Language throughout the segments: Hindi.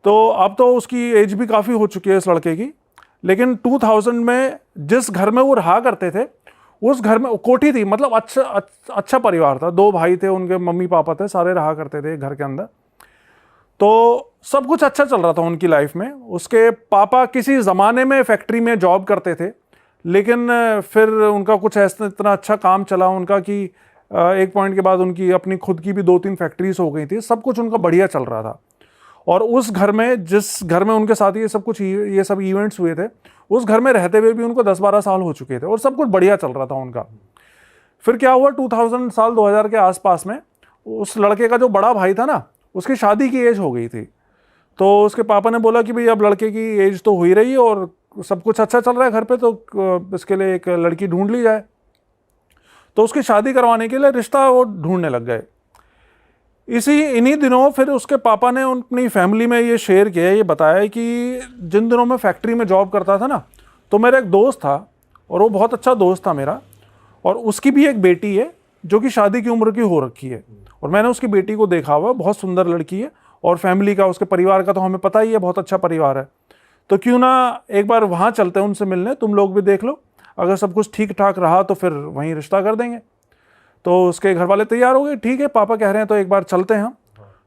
तो अब तो उसकी एज भी काफ़ी हो चुकी है इस लड़के की, लेकिन 2000 में जिस घर में वो रहा करते थे उस घर में कोठी थी, मतलब अच्छा परिवार था, 2 भाई थे, उनके मम्मी पापा थे, सारे रहा करते थे घर के अंदर। तो सब कुछ अच्छा चल रहा था उनकी लाइफ में। उसके पापा किसी ज़माने में फैक्ट्री में जॉब करते थे, लेकिन फिर उनका कुछ ऐसा इतना अच्छा काम चला उनका कि एक पॉइंट के बाद उनकी अपनी खुद की भी 2-3 फैक्ट्रीज हो गई थी, सब कुछ उनका बढ़िया चल रहा था। और उस घर में, जिस घर में उनके साथ ये सब इवेंट्स हुए थे, उस घर में रहते हुए भी उनको 10-12 साल हो चुके थे और सब कुछ बढ़िया चल रहा था उनका। फिर क्या हुआ, 2000 के आसपास में उस लड़के का जो बड़ा भाई था ना, उसकी शादी की एज हो गई थी। तो उसके पापा ने बोला कि भाई अब लड़के की एज तो हो ही रही है और सब कुछ अच्छा चल रहा है घर पे, तो इसके लिए एक लड़की ढूंढ ली जाए। तो उसकी शादी करवाने के लिए रिश्ता वो ढूंढने लग गए। इन्हीं दिनों फिर उसके पापा ने अपनी फैमिली में ये शेयर किया, ये बताया कि जिन दिनों मैं फैक्ट्री में जॉब करता था ना, तो मेरा एक दोस्त था और वो बहुत अच्छा दोस्त था मेरा, और उसकी भी एक बेटी है जो कि शादी की उम्र की हो रखी है, और मैंने उसकी बेटी को देखा हुआ, बहुत सुंदर लड़की है, और फैमिली का, उसके परिवार का तो हमें पता ही है, बहुत अच्छा परिवार है। तो क्यों ना एक बार वहाँ चलते हैं उनसे मिलने, तुम लोग भी देख लो, अगर सब कुछ ठीक ठाक रहा तो फिर वहीं रिश्ता कर देंगे। तो उसके घर वाले तैयार हो गए, ठीक है पापा कह रहे हैं तो एक बार चलते हैं हम।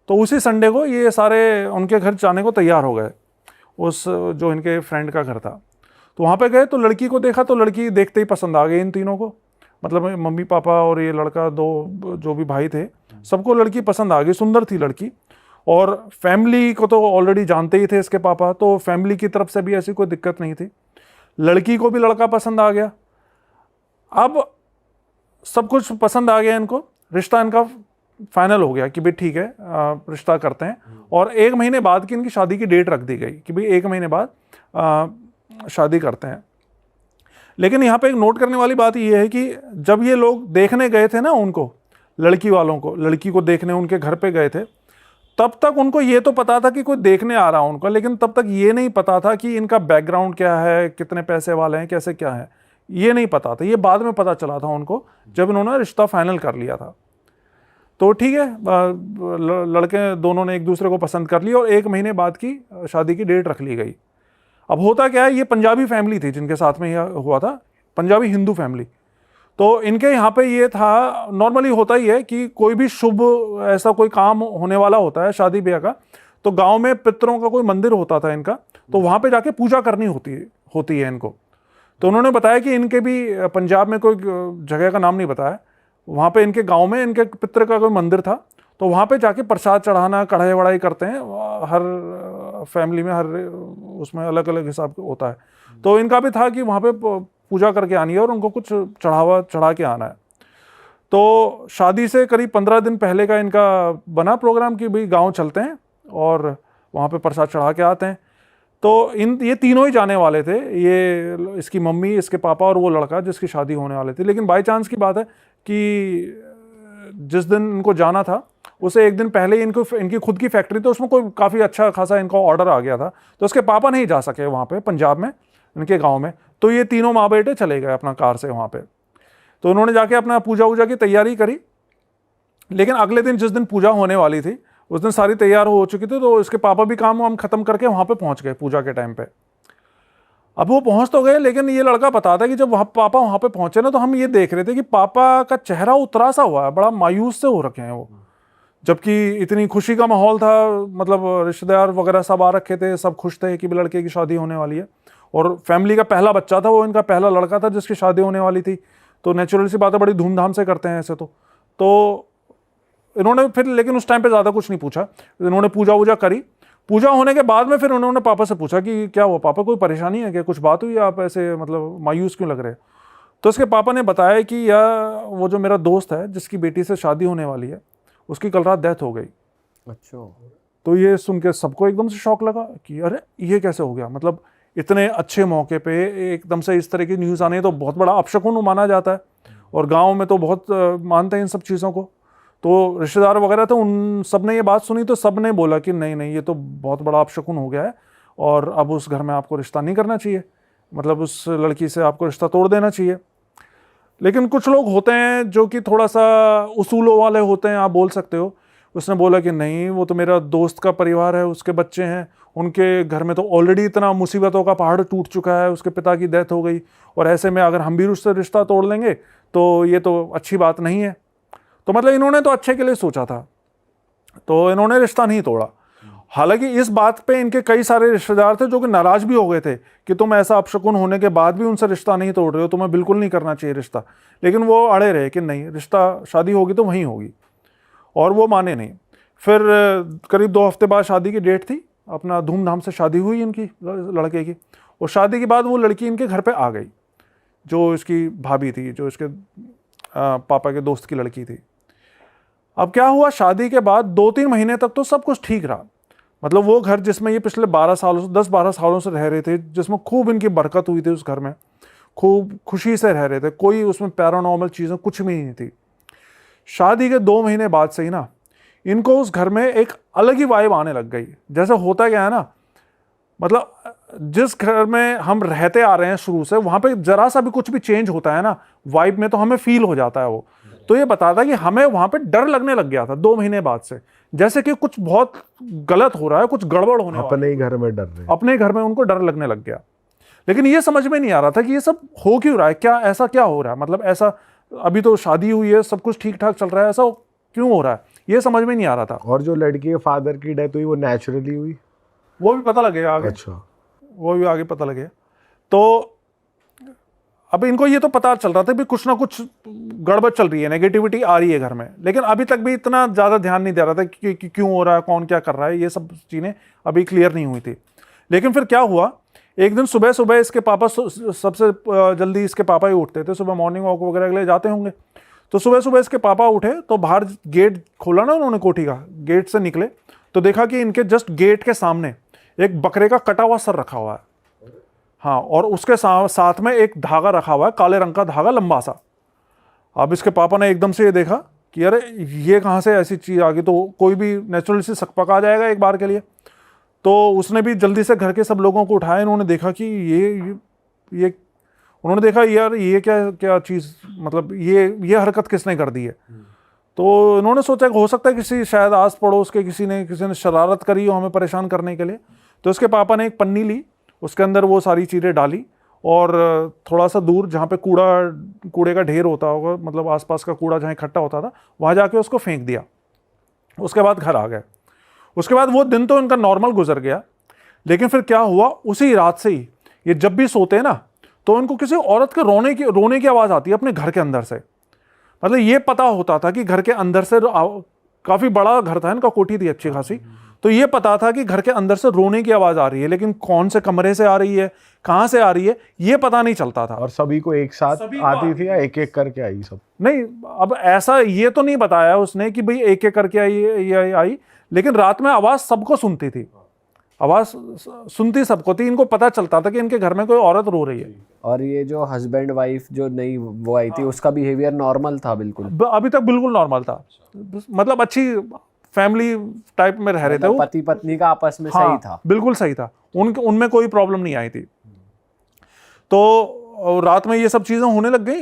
तो उसी संडे को ये सारे उनके घर जाने को तैयार हो गए, उस जो इनके फ्रेंड का घर था। तो वहाँ पे गए तो लड़की को देखा, तो लड़की देखते ही पसंद आ गई इन तीनों को, मतलब मम्मी पापा और ये लड़का, 2 जो भी भाई थे, सबको लड़की पसंद आ गई, सुंदर थी लड़की। और फैमिली को तो ऑलरेडी जानते ही थे इसके पापा, तो फैमिली की तरफ से भी ऐसी कोई दिक्कत नहीं थी। लड़की को भी लड़का पसंद आ गया। अब सब कुछ पसंद आ गया इनको, रिश्ता इनका फाइनल हो गया कि भाई ठीक है रिश्ता करते हैं। और 1 महीने बाद की इनकी शादी की डेट रख दी गई कि भाई 1 महीने बाद शादी करते हैं। लेकिन यहाँ पे एक नोट करने वाली बात यह है कि जब ये लोग देखने गए थे ना उनको, लड़की वालों को, लड़की को देखने उनके घर पे गए थे, तब तक उनको ये तो पता था कि कोई देखने आ रहा है उनका, लेकिन तब तक ये नहीं पता था कि इनका बैकग्राउंड क्या है, कितने पैसे वाले हैं, कैसे क्या है, ये नहीं पता था। ये बाद में पता चला था उनको जब इन्होंने रिश्ता फाइनल कर लिया था। तो ठीक है, लड़के दोनों ने एक दूसरे को पसंद कर लिया और 1 महीने बाद की शादी की डेट रख ली गई। अब होता क्या है, ये पंजाबी फैमिली थी जिनके साथ में यह हुआ था, पंजाबी हिंदू फैमिली। तो इनके यहाँ पे ये था, नॉर्मली होता ही है कि कोई भी शुभ ऐसा कोई काम होने वाला होता है शादी ब्याह का, तो गांव में पितरों का कोई मंदिर होता था इनका, तो वहाँ पे जाके पूजा करनी होती है इनको। तो उन्होंने बताया कि इनके भी पंजाब में कोई जगह का नाम नहीं बताया, वहाँ पे इनके गांव में इनके पितर का कोई मंदिर था, तो वहाँ पे जाके प्रसाद चढ़ाना, कढ़ाई वढ़ाई करते हैं, हर फैमिली में हर उसमें अलग अलग हिसाब होता है। तो इनका भी था कि वहाँ पे पूजा करके आनी है और उनको कुछ चढ़ा के आना है। तो शादी से करीब 15 दिन पहले का इनका बना प्रोग्राम कि भाई गाँव चलते हैं और वहाँ पे प्रसाद चढ़ा के आते हैं। तो ये तीनों ही जाने वाले थे, ये इसकी मम्मी, इसके पापा और वो लड़का जिसकी शादी होने वाले थे। लेकिन बाय चांस की बात है कि जिस दिन इनको जाना था उसे 1 दिन पहले ही इनकी खुद की फैक्ट्री, तो उसमें कोई काफ़ी अच्छा खासा इनका ऑर्डर आ गया था, तो उसके पापा नहीं जा सके वहाँ पे पंजाब में इनके गाँव में। तो ये तीनों माँ बेटे चले गए अपना कार से वहाँ पे। तो उन्होंने जाके अपना पूजा वूजा की तैयारी करी, लेकिन अगले दिन जिस दिन पूजा होने वाली थी उस दिन सारी तैयार हो चुकी थी, तो इसके पापा भी काम वाम खत्म करके वहाँ पे पहुँच गए पूजा के टाइम पे। अब वो पहुँच तो गए, लेकिन ये लड़का बताता है कि जब पापा वहाँ पे पहुँचे ना, तो हम ये देख रहे थे कि पापा का चेहरा उतरा सा हुआ है, बड़ा मायूस से हो रखे हैं वो, जबकि इतनी खुशी का माहौल था, मतलब रिश्तेदार वगैरह सब आ रखे थे, सब खुश थे कि लड़के की शादी होने वाली है, और फैमिली का पहला बच्चा था वो, इनका पहला लड़का था जिसकी शादी होने वाली थी। तो नेचुरल सी बात है, बड़ी धूमधाम से करते हैं ऐसे। तो इन्होंने फिर, लेकिन उस टाइम पे ज़्यादा कुछ नहीं पूछा, इन्होंने पूजा वूजा करी। पूजा होने के बाद में फिर उन्होंने पापा से पूछा कि क्या हुआ पापा, कोई परेशानी है क्या, कुछ बात हुई, आप ऐसे मतलब मायूस क्यों लग रहे हैं। तो उसके पापा ने बताया कि यार वो जो मेरा दोस्त है जिसकी बेटी से शादी होने वाली है, उसकी कल रात डेथ हो गई। अच्छा। तो ये सुन के सबको एकदम से शौक लगा कि अरे ये कैसे हो गया, मतलब इतने अच्छे मौके पे एकदम से इस तरह की न्यूज़ आने तो बहुत बड़ा अपशकुन माना जाता है, और गाँव में तो बहुत मानते हैं इन सब चीज़ों को। तो रिश्तेदार वगैरह थे, उन सब ने ये बात सुनी तो सब ने बोला कि नहीं नहीं, ये तो बहुत बड़ा अपशकुन हो गया है, और अब उस घर में आपको रिश्ता नहीं करना चाहिए, मतलब उस लड़की से आपको रिश्ता तोड़ देना चाहिए। लेकिन कुछ लोग होते हैं जो कि थोड़ा सा उसूलों वाले होते हैं, आप बोल सकते हो, उसने बोला कि नहीं, वो तो मेरा दोस्त का परिवार है, उसके बच्चे हैं, उनके घर में तो ऑलरेडी इतना मुसीबतों का पहाड़ टूट चुका है, उसके पिता की डेथ हो गई, और ऐसे में अगर हम भी उससे रिश्ता तोड़ लेंगे तो ये तो अच्छी बात नहीं है। तो मतलब इन्होंने तो अच्छे के लिए सोचा था, तो इन्होंने रिश्ता नहीं तोड़ा। हालांकि इस बात पे इनके कई सारे रिश्तेदार थे जो कि नाराज भी हो गए थे कि तुम ऐसा अपशकुन होने के बाद भी उनसे रिश्ता नहीं तोड़ रहे हो, तुम्हें बिल्कुल नहीं करना चाहिए रिश्ता। लेकिन वो अड़े रहे कि नहीं, रिश्ता, शादी होगी तो वहीं होगी, और वो माने नहीं। फिर करीब 2 हफ्ते बाद शादी की डेट थी, अपना धूमधाम से शादी हुई इनकी लड़के की, और शादी के बाद वो लड़की इनके घर पे आ गई, जो इसकी भाभी थी, जो इसके पापा के दोस्त की लड़की थी। अब क्या हुआ, शादी के बाद 2-3 महीने तक तो सब कुछ ठीक रहा। मतलब वो घर जिसमें ये पिछले 12 सालों से 10-12 सालों से रह रहे थे, जिसमें खूब इनकी बरकत हुई थी, उस घर में खूब खुशी से रह रहे थे, कोई उसमें पैरानॉर्मल चीज़ें कुछ भी नहीं थी। शादी के 2 महीने बाद से ही ना इनको उस घर में एक अलग ही वाइब आने लग गई। जैसे होता क्या है ना, मतलब जिस घर में हम रहते आ रहे हैं शुरू से, वहां पे जरा सा भी कुछ भी चेंज होता है ना वाइब में, तो हमें फील हो जाता है वो। तो ये बताता है कि हमें वहां पे डर लगने लग गया था 2 महीने बाद से, जैसे कि कुछ बहुत गलत हो रहा है, कुछ गड़बड़ होने वाला है। अपने ही घर में डर रहे, अपने घर में उनको डर लगने लग गया। लेकिन ये समझ में नहीं आ रहा था कि ये सब हो क्यों रहा है, क्या ऐसा क्या हो रहा है, मतलब ऐसा अभी तो शादी हुई है, सब कुछ ठीक ठाक चल रहा है, ऐसा क्यों हो रहा है, ये समझ में नहीं आ रहा था। और जो लड़की के फादर की डेथ हुई वो नेचुरली हुई, वो भी पता लगेगा आगे। अच्छा, वो भी आगे पता लगेगा। तो अब इनको ये तो पता चल रहा था भी कुछ ना कुछ गड़बड़ चल रही है, नेगेटिविटी आ रही है घर में, लेकिन अभी तक भी इतना ज़्यादा ध्यान नहीं दे रहा था कि क्यों हो रहा है, कौन क्या कर रहा है, ये सब चीज़ें अभी क्लियर नहीं हुई थी। लेकिन फिर क्या हुआ, एक दिन सुबह सुबह इसके पापा, सबसे जल्दी इसके पापा ही उठते थे, सुबह मॉर्निंग वॉक वगैरह के लिए जाते होंगे। तो सुबह सुबह इसके पापा उठे तो बाहर गेट खोला ना उन्होंने कोठी का, गेट से निकले तो देखा कि इनके जस्ट गेट के सामने एक बकरे का कटा हुआ सर रखा हुआ है। हाँ, और उसके साथ में एक धागा रखा हुआ है, काले रंग का धागा लंबा सा। अब इसके पापा ने एकदम से ये देखा कि अरे ये कहाँ से ऐसी चीज़ आ गई, तो कोई भी नेचुरल से सकपका आ जाएगा एक बार के लिए। तो उसने भी जल्दी से घर के सब लोगों को उठाया, इन्होंने देखा कि ये उन्होंने देखा यार ये क्या क्या चीज़, मतलब ये हरकत किसने कर दी है। तो इन्होंने सोचा कि हो सकता है किसी शायद आस पड़ोस के किसी ने शरारत करी हो हमें परेशान करने के लिए। तो इसके पापा ने एक पन्नी ली, उसके अंदर वो सारी चीज़ें डाली, और थोड़ा सा दूर जहाँ पे कूड़े का ढेर होता होगा, मतलब आसपास का कूड़ा जहाँ इकट्ठा होता था, वहाँ जाके उसको फेंक दिया। उसके बाद घर आ गए। उसके बाद वो दिन तो इनका नॉर्मल गुजर गया। लेकिन फिर क्या हुआ, उसी रात से ही ये जब भी सोते हैं ना, तो इनको किसी औरत के रोने की आवाज़ आती है अपने घर के अंदर से। मतलब ये पता होता था कि घर के अंदर से, काफ़ी बड़ा घर था इनका, कोठी थी अच्छी खासी, तो ये पता था कि घर के अंदर से रोने की आवाज़ आ रही है, लेकिन कौन से कमरे से आ रही है, कहाँ से आ रही है, ये पता नहीं चलता था। और सभी को एक साथ आती थी या एक एक करके आई सब? नहीं, अब ऐसा ये तो नहीं बताया उसने कि भाई एक एक करके आई, लेकिन रात में आवाज़ सबको सुनती थी, आवाज़ सुनती सबको थी। इनको पता चलता था कि इनके घर में कोई औरत रो रही है। और ये जो हस्बैंड वाइफ जो नई वो आई थी, उसका बिहेवियर नॉर्मल था बिल्कुल? अभी तक बिल्कुल नॉर्मल था, मतलब अच्छी फैमिली टाइप में रह रहे थे वो, पति पत्नी का आपस में हाँ, सही था, बिल्कुल सही था, उनमें कोई प्रॉब्लम नहीं आई थी। तो रात में ये सब चीज़ें होने लग गई।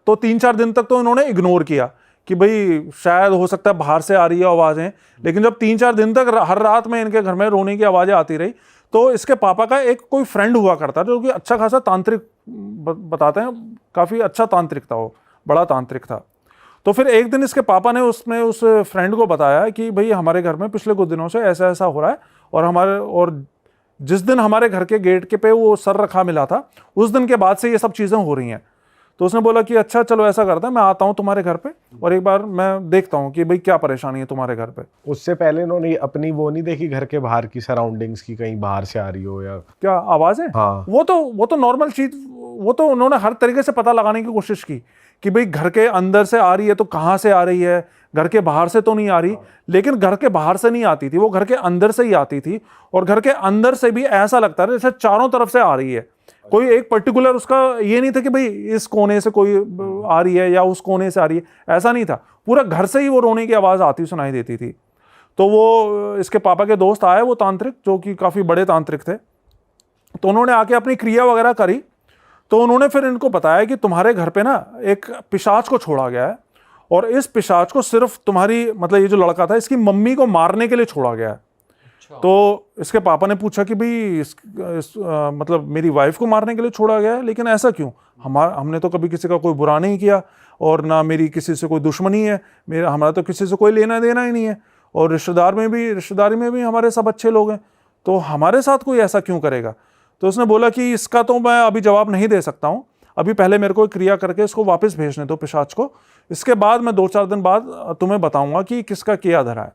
तो 3-4 दिन तक तो इन्होंने इग्नोर किया कि भाई शायद हो सकता है बाहर से आ रही है आवाज़ें। लेकिन जब 3-4 दिन तक हर रात में इनके घर में रोने की आवाज़ें आती रही, तो इसके पापा का एक कोई फ्रेंड हुआ करता जो कि अच्छा खासा तांत्रिक, बताते हैं काफ़ी अच्छा तांत्रिक था, वो बड़ा तांत्रिक था। तो फिर एक दिन इसके पापा ने उस फ्रेंड को बताया कि भाई हमारे घर में पिछले कुछ दिनों से ऐसा ऐसा हो रहा है, और जिस दिन हमारे घर के गेट के पे वो सर रखा मिला था, उस दिन के बाद से ये सब चीज़ें हो रही हैं। तो उसने बोला कि अच्छा चलो ऐसा करता है, मैं आता हूँ तुम्हारे घर पे और एक बार मैं देखता हूँ कि भाई क्या परेशानी है तुम्हारे घर पे। उससे पहले इन्होंने अपनी वो नहीं देखी घर के बाहर की सराउंडिंग्स की, कहीं बाहर से आ रही हो या क्या आवाज़ें? हाँ, वो तो नॉर्मल चीज़, वो तो उन्होंने हर तरीके से पता लगाने की कोशिश की कि भाई घर के अंदर से आ रही है तो कहाँ से आ रही है, घर के बाहर से तो नहीं आ रही। लेकिन घर के बाहर से नहीं आती थी, वो घर के अंदर से ही आती थी, और घर के अंदर से भी ऐसा लगता था जैसे चारों तरफ से आ रही है। कोई एक पर्टिकुलर उसका ये नहीं था कि भाई इस कोने से कोई आ रही है या उस कोने से आ रही है, ऐसा नहीं था, पूरा घर से ही वो रोने की आवाज़ आती सुनाई देती थी। तो वो इसके पापा के दोस्त आए, वो तांत्रिक जो कि काफ़ी बड़े तांत्रिक थे, तो उन्होंने आके अपनी क्रिया वगैरह करी। तो उन्होंने फिर इनको बताया कि तुम्हारे घर पे ना एक पिशाच को छोड़ा गया है, और इस पिशाच को सिर्फ तुम्हारी मतलब ये जो लड़का था इसकी मम्मी को मारने के लिए छोड़ा गया है। तो इसके पापा ने पूछा कि भाई मतलब मेरी वाइफ को मारने के लिए छोड़ा गया है, लेकिन ऐसा क्यों? हमने तो कभी किसी का कोई बुरा नहीं किया और ना मेरी किसी से कोई दुश्मनी है, हमारा तो किसी से कोई लेना देना ही नहीं है, और रिश्तेदारी में भी हमारे सब अच्छे लोग हैं, तो हमारे साथ कोई ऐसा क्यों करेगा? तो उसने बोला कि इसका तो मैं अभी जवाब नहीं दे सकता हूँ, अभी पहले मेरे को एक क्रिया करके इसको वापस भेजने दो पिशाच को, इसके बाद मैं 2-4 दिन बाद तुम्हें बताऊंगा कि किसका किया धरा है।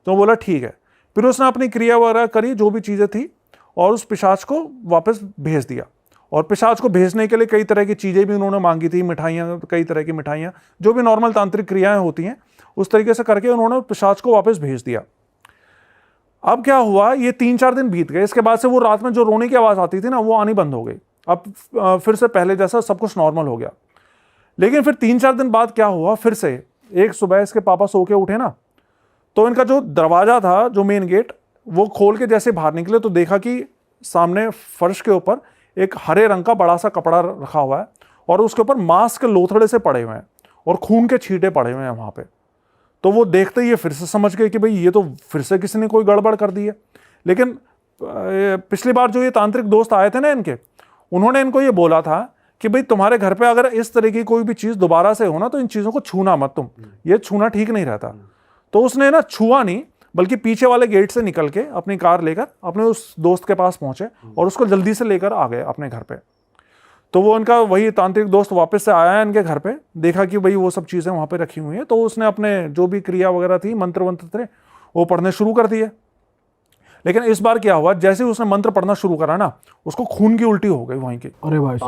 तो बोला ठीक है। फिर उसने अपनी क्रिया वगैरह करी, जो भी चीज़ें थी, और उस पिशाच को वापस भेज दिया। और पिशाच को भेजने के लिए कई तरह की चीज़ें भी उन्होंने मांगी थी, मिठाइयाँ, कई तरह की मिठाइयाँ, जो भी नॉर्मल तांत्रिक क्रियाएं होती हैं, उस तरीके से करके उन्होंने पिशाच को वापस भेज दिया। अब क्या हुआ, ये 3-4 दिन बीत गए, इसके बाद से वो रात में जो रोने की आवाज़ आती थी ना, वो आनी बंद हो गई। अब फिर से पहले जैसा सब कुछ नॉर्मल हो गया। लेकिन फिर 3-4 दिन बाद क्या हुआ, फिर से एक सुबह इसके पापा सो के उठे ना, तो इनका जो दरवाजा था, जो मेन गेट, वो खोल के जैसे बाहर निकले तो देखा कि सामने फर्श के ऊपर एक हरे रंग का बड़ा सा कपड़ा रखा हुआ है, और उसके ऊपर मांस के लोथड़े से पड़े हुए हैं और खून के छींटे पड़े हुए हैं वहां पे। तो वो देखते ही ये फिर से समझ गए कि भाई ये तो फिर से किसी ने कोई गड़बड़ कर दी है। लेकिन पिछली बार जो ये तांत्रिक दोस्त आए थे ना इनके, उन्होंने इनको ये बोला था कि भाई तुम्हारे घर पे अगर इस तरह की कोई भी चीज़ दोबारा से हो ना, तो इन चीज़ों को छूना मत तुम, ये छूना ठीक नहीं रहता। तो उसने ना छुआ नहीं, बल्कि पीछे वाले गेट से निकल के अपनी कार लेकर अपने उस दोस्त के पास पहुंचे और उसको जल्दी से लेकर आ गए अपने घर पे। तो वो इनका वही तांत्रिक दोस्त वापस से आया इनके घर पे, देखा कि भाई वो सब चीज़ें वहाँ पे रखी हुई हैं, तो उसने अपने जो भी क्रिया वगैरह थी, मंत्र वंत्र थे, वो पढ़ने शुरू कर दिए। लेकिन इस बार क्या हुआ, जैसे ही उसने मंत्र पढ़ना शुरू करा ना, उसको खून की उल्टी हो गई वहीं की, अरे भाई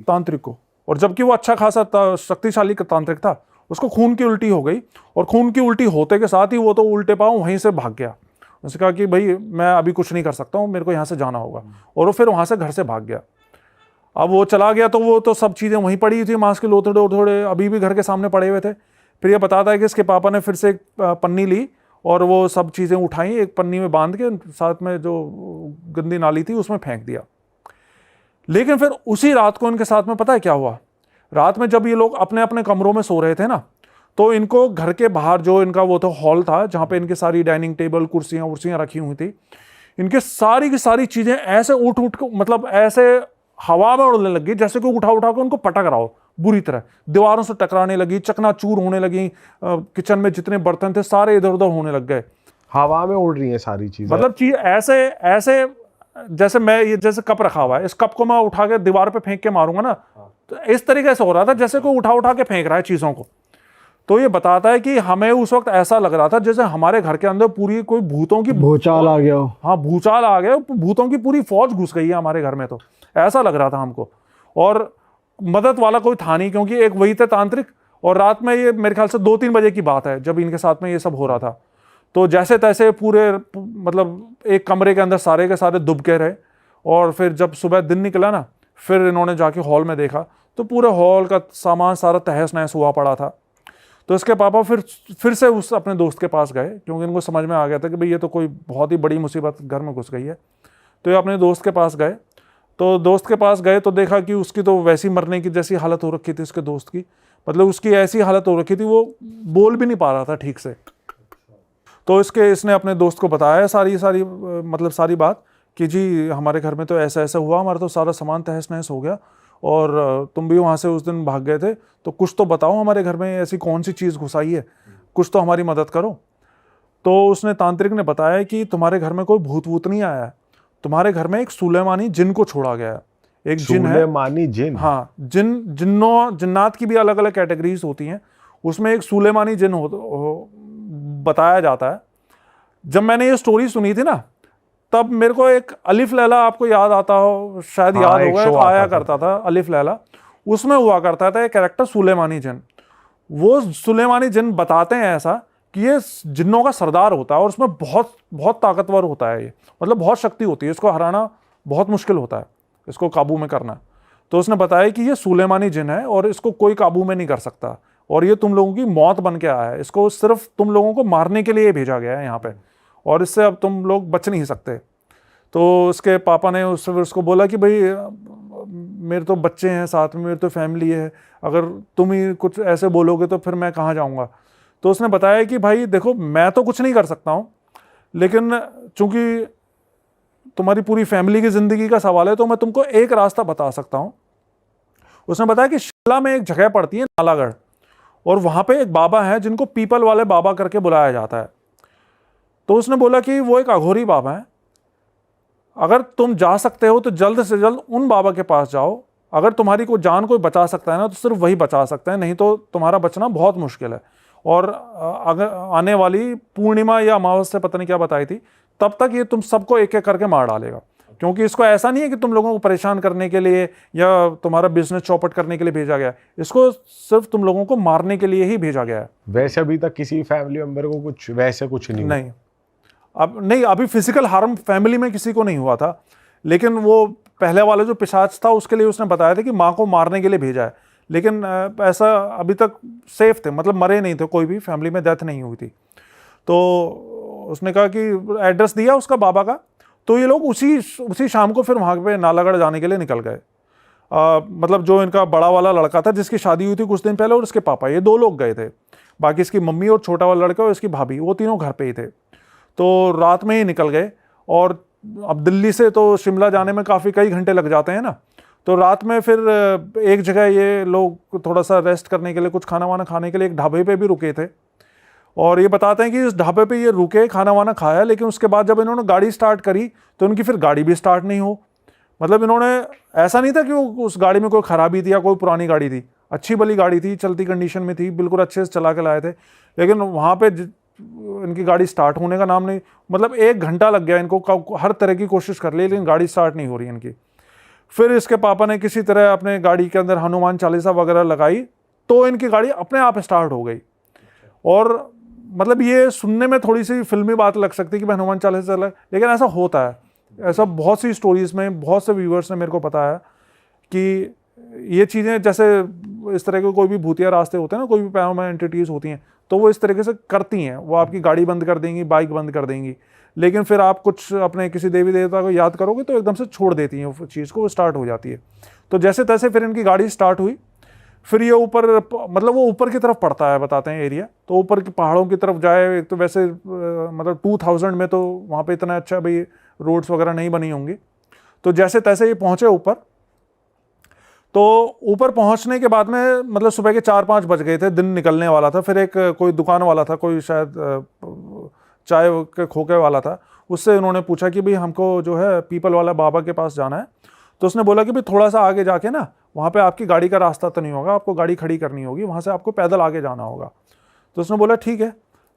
तांत्रिक को। और जबकि वो अच्छा खासा शक्तिशाली तांत्रिक था, उसको खून की उल्टी हो गई, और खून की उल्टी होते के साथ ही वो तो उल्टे पांव वहीं से भाग गया। उसने कहा कि भाई मैं अभी कुछ नहीं कर सकता हूँ, मेरे को यहाँ से जाना होगा, और वो फिर वहाँ से घर से भाग गया। अब वो चला गया तो वो तो सब चीज़ें वहीं पड़ी थी, मांस के लोथड़े उथड़े अभी भी घर के सामने पड़े हुए थे। फिर ये बताता है कि इसके पापा ने फिर से एक पन्नी ली और वो सब चीज़ें उठाई, एक पन्नी में बांध के साथ में जो गंदी नाली थी उसमें फेंक दिया। लेकिन फिर उसी रात को इनके साथ में पता है क्या हुआ, रात में जब ये लोग अपने अपने कमरों में सो रहे थे ना, तो इनको घर के बाहर जो इनका वो तो हॉल था, जहाँ पे इनकी सारी डाइनिंग टेबल कुर्सियाँ उर्सियाँ रखी हुई थी, इनके सारी की सारी चीज़ें ऐसे उठ के मतलब ऐसे हवा में उड़ने लगी, जैसे कि उठा के उनको पटक रहा हो बुरी तरह, दीवारों से टकराने लगी, चकनाचूर होने लगी, किचन में जितने बर्तन थे सारे इधर उधर होने लग गए, हवा में उड़ रही है सारी चीजें। मतलब चीज ऐसे ऐसे जैसे मैं ये जैसे कप रखा हुआ है, इस कप को मैं उठा के दीवार पे फेंक के मारूंगा ना, तो इस तरीके से हो रहा था जैसे कोई उठा के फेंक रहा है चीजों को। तो ये बताता है कि हमें उस वक्त ऐसा लग रहा था जैसे हमारे घर के अंदर पूरी कोई भूतों की भूचाल आ गया हो। हाँ, भूचाल आ गया, भूतों की पूरी फौज घुस गई है हमारे घर में, तो ऐसा लग रहा था हमको। और मदद वाला कोई था नहीं, क्योंकि एक वही थे तांत्रिक, और रात में ये मेरे ख्याल से 2-3 बजे की बात है जब इनके साथ में ये सब हो रहा था। तो जैसे तैसे पूरे मतलब एक कमरे के अंदर सारे के सारे दुब के रहे, और फिर जब सुबह दिन निकला ना, फिर इन्होंने जाके हॉल में देखा तो पूरे हॉल का सामान सारा तहस नहस हुआ पड़ा था। तो इसके पापा फिर से उस अपने दोस्त के पास गए, क्योंकि इनको समझ में आ गया था कि भाई ये तो कोई बहुत ही बड़ी मुसीबत घर में घुस गई है। तो ये अपने दोस्त के पास गए, तो दोस्त के पास गए तो देखा कि उसकी तो वैसी मरने की जैसी हालत हो रखी थी उसके दोस्त की, मतलब उसकी ऐसी हालत हो रखी थी वो बोल भी नहीं पा रहा था ठीक से। तो इसने अपने दोस्त को बताया सारी बात कि जी हमारे घर में तो ऐसा ऐसा हुआ, हमारा तो सारा सामान तहस नहस हो गया, और तुम भी वहाँ से उस दिन भाग गए थे, तो कुछ तो बताओ हमारे घर में ऐसी कौन सी चीज़ घुसाई है, कुछ तो हमारी मदद करो। तो उसने तांत्रिक ने बताया कि तुम्हारे घर में कोई भूत वूत नहीं आया है, तुम्हारे घर में एक सुलेमानी जिन को छोड़ा गया है। एक जिन है, सुलेमानी जिन, हाँ, जिन्नात की भी अलग अलग कैटेगरीज होती हैं, उसमें एक सुलेमानी जिन बताया जाता है। जब मैंने ये स्टोरी सुनी थी ना, तब मेरे को एक अलिफ लैला, आपको याद आता हो शायद, याद होगा, तो आया करता था अलिफ लैला, उसमें हुआ करता था एक कैरेक्टर सुलेमानी जिन। वो सुलेमानी जिन बताते हैं ऐसा कि ये जिन्नों का सरदार होता है, और उसमें बहुत बहुत ताकतवर होता है, ये मतलब बहुत शक्ति होती है, इसको हराना बहुत मुश्किल होता है, इसको काबू में करना। तो उसने बताया कि ये सुलेमानी जिन है और इसको कोई काबू में नहीं कर सकता, और ये तुम लोगों की मौत बन के आया है, इसको सिर्फ तुम लोगों को मारने के लिए भेजा गया है यहाँ पे, और इससे अब तुम लोग बच नहीं सकते। तो उसके पापा ने उसको बोला कि भाई मेरे तो बच्चे हैं साथ में, मेरी तो फैमिली है, अगर तुम ही कुछ ऐसे बोलोगे तो फिर मैं कहाँ जाऊँगा। तो उसने बताया कि भाई देखो मैं तो कुछ नहीं कर सकता हूँ, लेकिन चूंकि तुम्हारी पूरी फैमिली की ज़िंदगी का सवाल है तो मैं तुमको एक रास्ता बता सकता हूँ। उसने बताया कि शिमला में एक जगह पड़ती है नालागढ़, और वहाँ पे एक बाबा है जिनको पीपल वाले बाबा करके बुलाया जाता है। तो उसने बोला कि वो एक अघोरी बाबा है, अगर तुम जा सकते हो तो जल्द से जल्द उन बाबा के पास जाओ। अगर तुम्हारी कोई जान कोई बचा सकता है ना तो सिर्फ वही बचा सकता है, नहीं तो तुम्हारा बचना बहुत मुश्किल है। और अगर आने वाली पूर्णिमा या अमावस्या पता नहीं क्या बताई थी, तब तक ये तुम सबको एक एक करके मार डालेगा। क्योंकि इसको ऐसा नहीं है कि तुम लोगों को परेशान करने के लिए या तुम्हारा बिजनेस चौपट करने के लिए भेजा गया है, इसको सिर्फ तुम लोगों को मारने के लिए ही भेजा गया है। वैसे अभी तक किसी फैमिली मेंबर को कुछ वैसे कुछ नहीं हुआ? नहीं, अब नहीं, अभी फिजिकल हार्म फैमिली में किसी को नहीं हुआ था, लेकिन वो पहले वाला जो पिशाच था उसके लिए उसने बताया था कि माँ को मारने के लिए भेजा है। लेकिन ऐसा अभी तक सेफ थे, मतलब मरे नहीं थे, कोई भी फैमिली में डेथ नहीं हुई थी। तो उसने कहा कि एड्रेस दिया उसका बाबा का, तो ये लोग उसी शाम को फिर वहाँ पे नालागढ़ जाने के लिए निकल गए। मतलब जो इनका बड़ा वाला लड़का था जिसकी शादी हुई थी कुछ दिन पहले, और उसके पापा, ये 2 लोग गए थे। बाकी इसकी मम्मी और छोटा वाला लड़का और इसकी भाभी, वो तीनों घर पे ही थे। तो रात में ही निकल गए, और अब दिल्ली से तो शिमला जाने में काफ़ी कई घंटे लग जाते हैं ना। तो रात में फिर एक जगह ये लोग थोड़ा सा रेस्ट करने के लिए, कुछ खाना वाना खाने के लिए एक ढाबे पे भी रुके थे। और ये बताते हैं कि इस ढाबे पे ये रुके, खाना वाना खाया, लेकिन उसके बाद जब इन्होंने गाड़ी स्टार्ट करी तो इनकी फिर गाड़ी भी स्टार्ट नहीं हो। मतलब इन्होंने, ऐसा नहीं था कि उस गाड़ी में कोई खराबी थी या कोई पुरानी गाड़ी थी, अच्छी भली गाड़ी थी, चलती कंडीशन में थी, बिल्कुल अच्छे से चला के लाए थे, लेकिन वहाँ पे इनकी गाड़ी स्टार्ट होने का नाम नहीं। मतलब 1 घंटा लग गया इनको, हर तरह की कोशिश कर ली, लेकिन गाड़ी स्टार्ट नहीं हो रही इनकी। फिर इसके पापा ने किसी तरह अपने गाड़ी के अंदर हनुमान चालीसा वगैरह लगाई, तो इनकी गाड़ी अपने आप स्टार्ट हो गई। और मतलब ये सुनने में थोड़ी सी फिल्मी बात लग सकती है कि हनुमान चालीसा चला, लेकिन ऐसा होता है। ऐसा बहुत सी स्टोरीज में बहुत से व्यूअर्स ने मेरे को बताया कि ये चीज़ें, जैसे इस तरह के कोई भी भूतिया रास्ते होते हैं ना, कोई भी पैरानॉर्मल एंटिटीज होती हैं, तो वो इस तरीके से करती हैं, वो आपकी गाड़ी बंद कर देंगी, बाइक बंद कर देंगी, लेकिन फिर आप कुछ अपने किसी देवी देवता को याद करोगे तो एकदम से छोड़ देती हैं वो चीज़ को, वो स्टार्ट हो जाती है। तो जैसे तैसे फिर इनकी गाड़ी स्टार्ट हुई, फिर ये ऊपर, मतलब वो ऊपर की तरफ पड़ता है बताते हैं एरिया, तो ऊपर की पहाड़ों की तरफ जाए। एक तो वैसे मतलब 2000 में तो वहाँ पे इतना अच्छा भाई रोड्स वगैरह नहीं बनी होंगी। तो जैसे तैसे ये पहुँचे ऊपर, तो ऊपर पहुंचने के बाद में मतलब सुबह के 4-5 बज गए थे, दिन निकलने वाला था। फिर एक कोई दुकान वाला था, कोई शायद चाय के खोखे वाला था, उससे उन्होंने पूछा कि भाई हमको जो है पीपल वाला बाबा के पास जाना है। तो उसने बोला कि भाई थोड़ा सा आगे जाके ना, वहाँ पे आपकी गाड़ी का रास्ता तो नहीं होगा, आपको गाड़ी खड़ी करनी होगी, वहाँ से आपको पैदल आगे जाना होगा। तो उसने बोला ठीक है।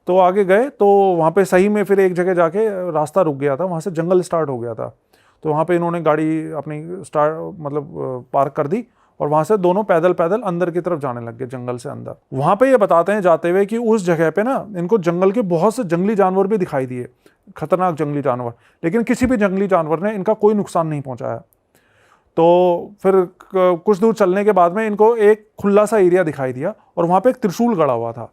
तो आगे गए, तो वहाँ पे सही में फिर एक जगह जाके रास्ता रुक गया था, वहाँ से जंगल स्टार्ट हो गया था। तो वहाँ पे इन्होंने गाड़ी अपनी मतलब पार्क कर दी, और वहाँ से दोनों पैदल पैदल अंदर की तरफ जाने लग गए, जंगल से अंदर। वहाँ पे ये बताते हैं जाते हुए कि उस जगह पे ना इनको जंगल के बहुत से जंगली जानवर भी दिखाई दिए, खतरनाक जंगली जानवर, लेकिन किसी भी जंगली जानवर ने इनका कोई नुकसान नहीं पहुँचाया। तो फिर कुछ दूर चलने के बाद में इनको एक खुला सा एरिया दिखाई दिया, और वहाँ पे एक त्रिशूल गड़ा हुआ था।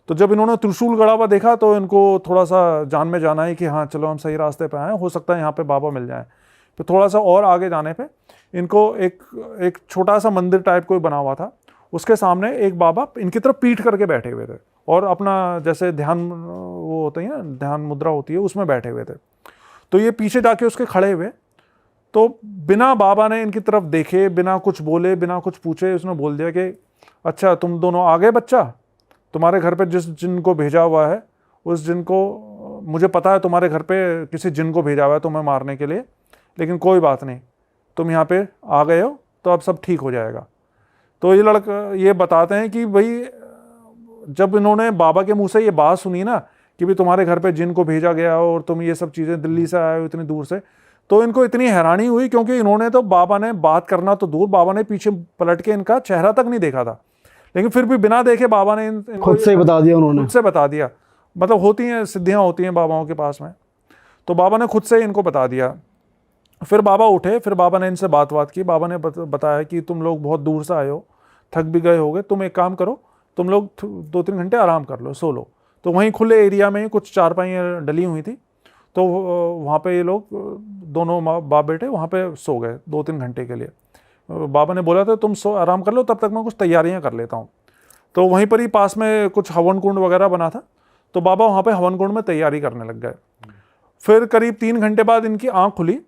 तो जब इन्होंने त्रिशूल गड़ा हुआ देखा तो इनको थोड़ा सा जान में जाना है कि हाँ चलो हम सही रास्ते पे आए, हो सकता है यहाँ पे बाबा मिल जाए। फिर थोड़ा सा और आगे जाने पे इनको एक छोटा सा मंदिर टाइप कोई बना हुआ था, उसके सामने एक बाबा इनकी तरफ पीठ करके बैठे हुए थे, और अपना जैसे ध्यान वो होता है ना, ध्यान मुद्रा होती है, उसमें बैठे हुए थे। तो ये पीछे जाके उसके खड़े हुए, तो बिना बाबा ने इनकी तरफ देखे, बिना कुछ बोले, बिना कुछ पूछे, उसने बोल दिया कि अच्छा तुम दोनों आ गए बच्चा, तुम्हारे घर पे जिस जिन को भेजा हुआ है, उस जिन को मुझे पता है तुम्हारे घर पे किसी जिन को भेजा हुआ है तुम्हें मारने के लिए, लेकिन कोई बात नहीं, तुम यहाँ पे आ गए हो तो अब सब ठीक हो जाएगा। तो ये लड़का ये बताते हैं कि भाई जब इन्होंने बाबा के मुंह से ये बात सुनी ना कि भाई तुम्हारे घर पे जिन को भेजा गया और तुम ये सब चीज़ें दिल्ली से आए हो इतनी दूर से, तो इनको इतनी हैरानी हुई, क्योंकि इन्होंने तो बाबा ने बात करना तो दूर, बाबा ने पीछे पलट के इनका चेहरा तक नहीं देखा था, लेकिन फिर भी बिना देखे बाबा ने खुद से बता दिया उन्होंने, खुद से बता दिया। मतलब होती हैं सिद्धियाँ होती हैं बाबाओं के पास में, तो बाबा ने खुद से इनको बता दिया। फिर बाबा उठे, फिर बाबा ने इनसे बात की। बाबा ने बताया कि तुम लोग बहुत दूर से आए हो, थक भी गए होगे, तुम एक काम करो, तुम लोग 2-3 घंटे आराम कर लो, सो लो। तो वहीं खुले एरिया में कुछ चारपाइयाँ डली हुई थी, तो वहाँ पे ये लोग दोनों बाप बेटे वहाँ पे सो गए 2-3 घंटे के लिए। बाबा ने बोला था तुम सो आराम कर लो, तब तक मैं कुछ तैयारियां कर लेता हूँ। तो वहीं पर ही पास में कुछ हवन कुंड वगैरह बना था, तो बाबा वहाँ पे हवन कुंड में तैयारी करने लग गए। फिर करीब 3 घंटे बाद इनकी आंख खुली,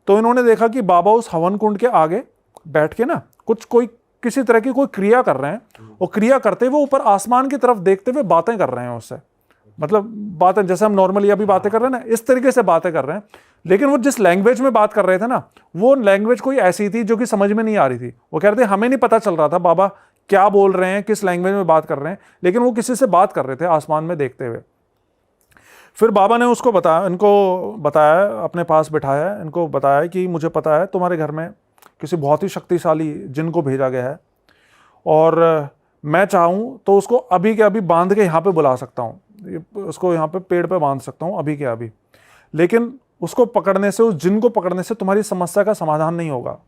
तो इन्होंने देखा कि बाबा उस हवन कुंड के आगे बैठ के ना कोई किसी तरह की कोई क्रिया कर रहे हैं, और क्रिया करते हुए ऊपर आसमान की तरफ देखते हुए बातें कर रहे हैं उससे। मतलब बातें जैसे हम नॉर्मली अभी बातें कर रहे हैं ना, इस तरीके से बातें कर रहे हैं। लेकिन वो जिस लैंग्वेज में बात कर रहे थे ना, वो लैंग्वेज कोई ऐसी थी जो कि समझ में नहीं आ रही थी। वो कह रहे थे हमें नहीं पता चल रहा था बाबा क्या बोल रहे हैं, किस लैंग्वेज में बात कर रहे हैं, लेकिन वो किसी से बात कर रहे थे आसमान में देखते हुए। फिर बाबा ने उसको बताया, इनको बताया, अपने पास बिठाया, इनको बताया कि मुझे पता है तुम्हारे घर में किसी बहुत ही शक्तिशाली जिन को भेजा गया है, और मैं चाहूँ तो उसको अभी के अभी बांध के यहाँ पे बुला सकता हूँ, उसको यहाँ पे पेड़ पे बांध सकता हूँ अभी के अभी। लेकिन उसको पकड़ने से, उस जिन को पकड़ने से तुम्हारी समस्या का समाधान नहीं होगा,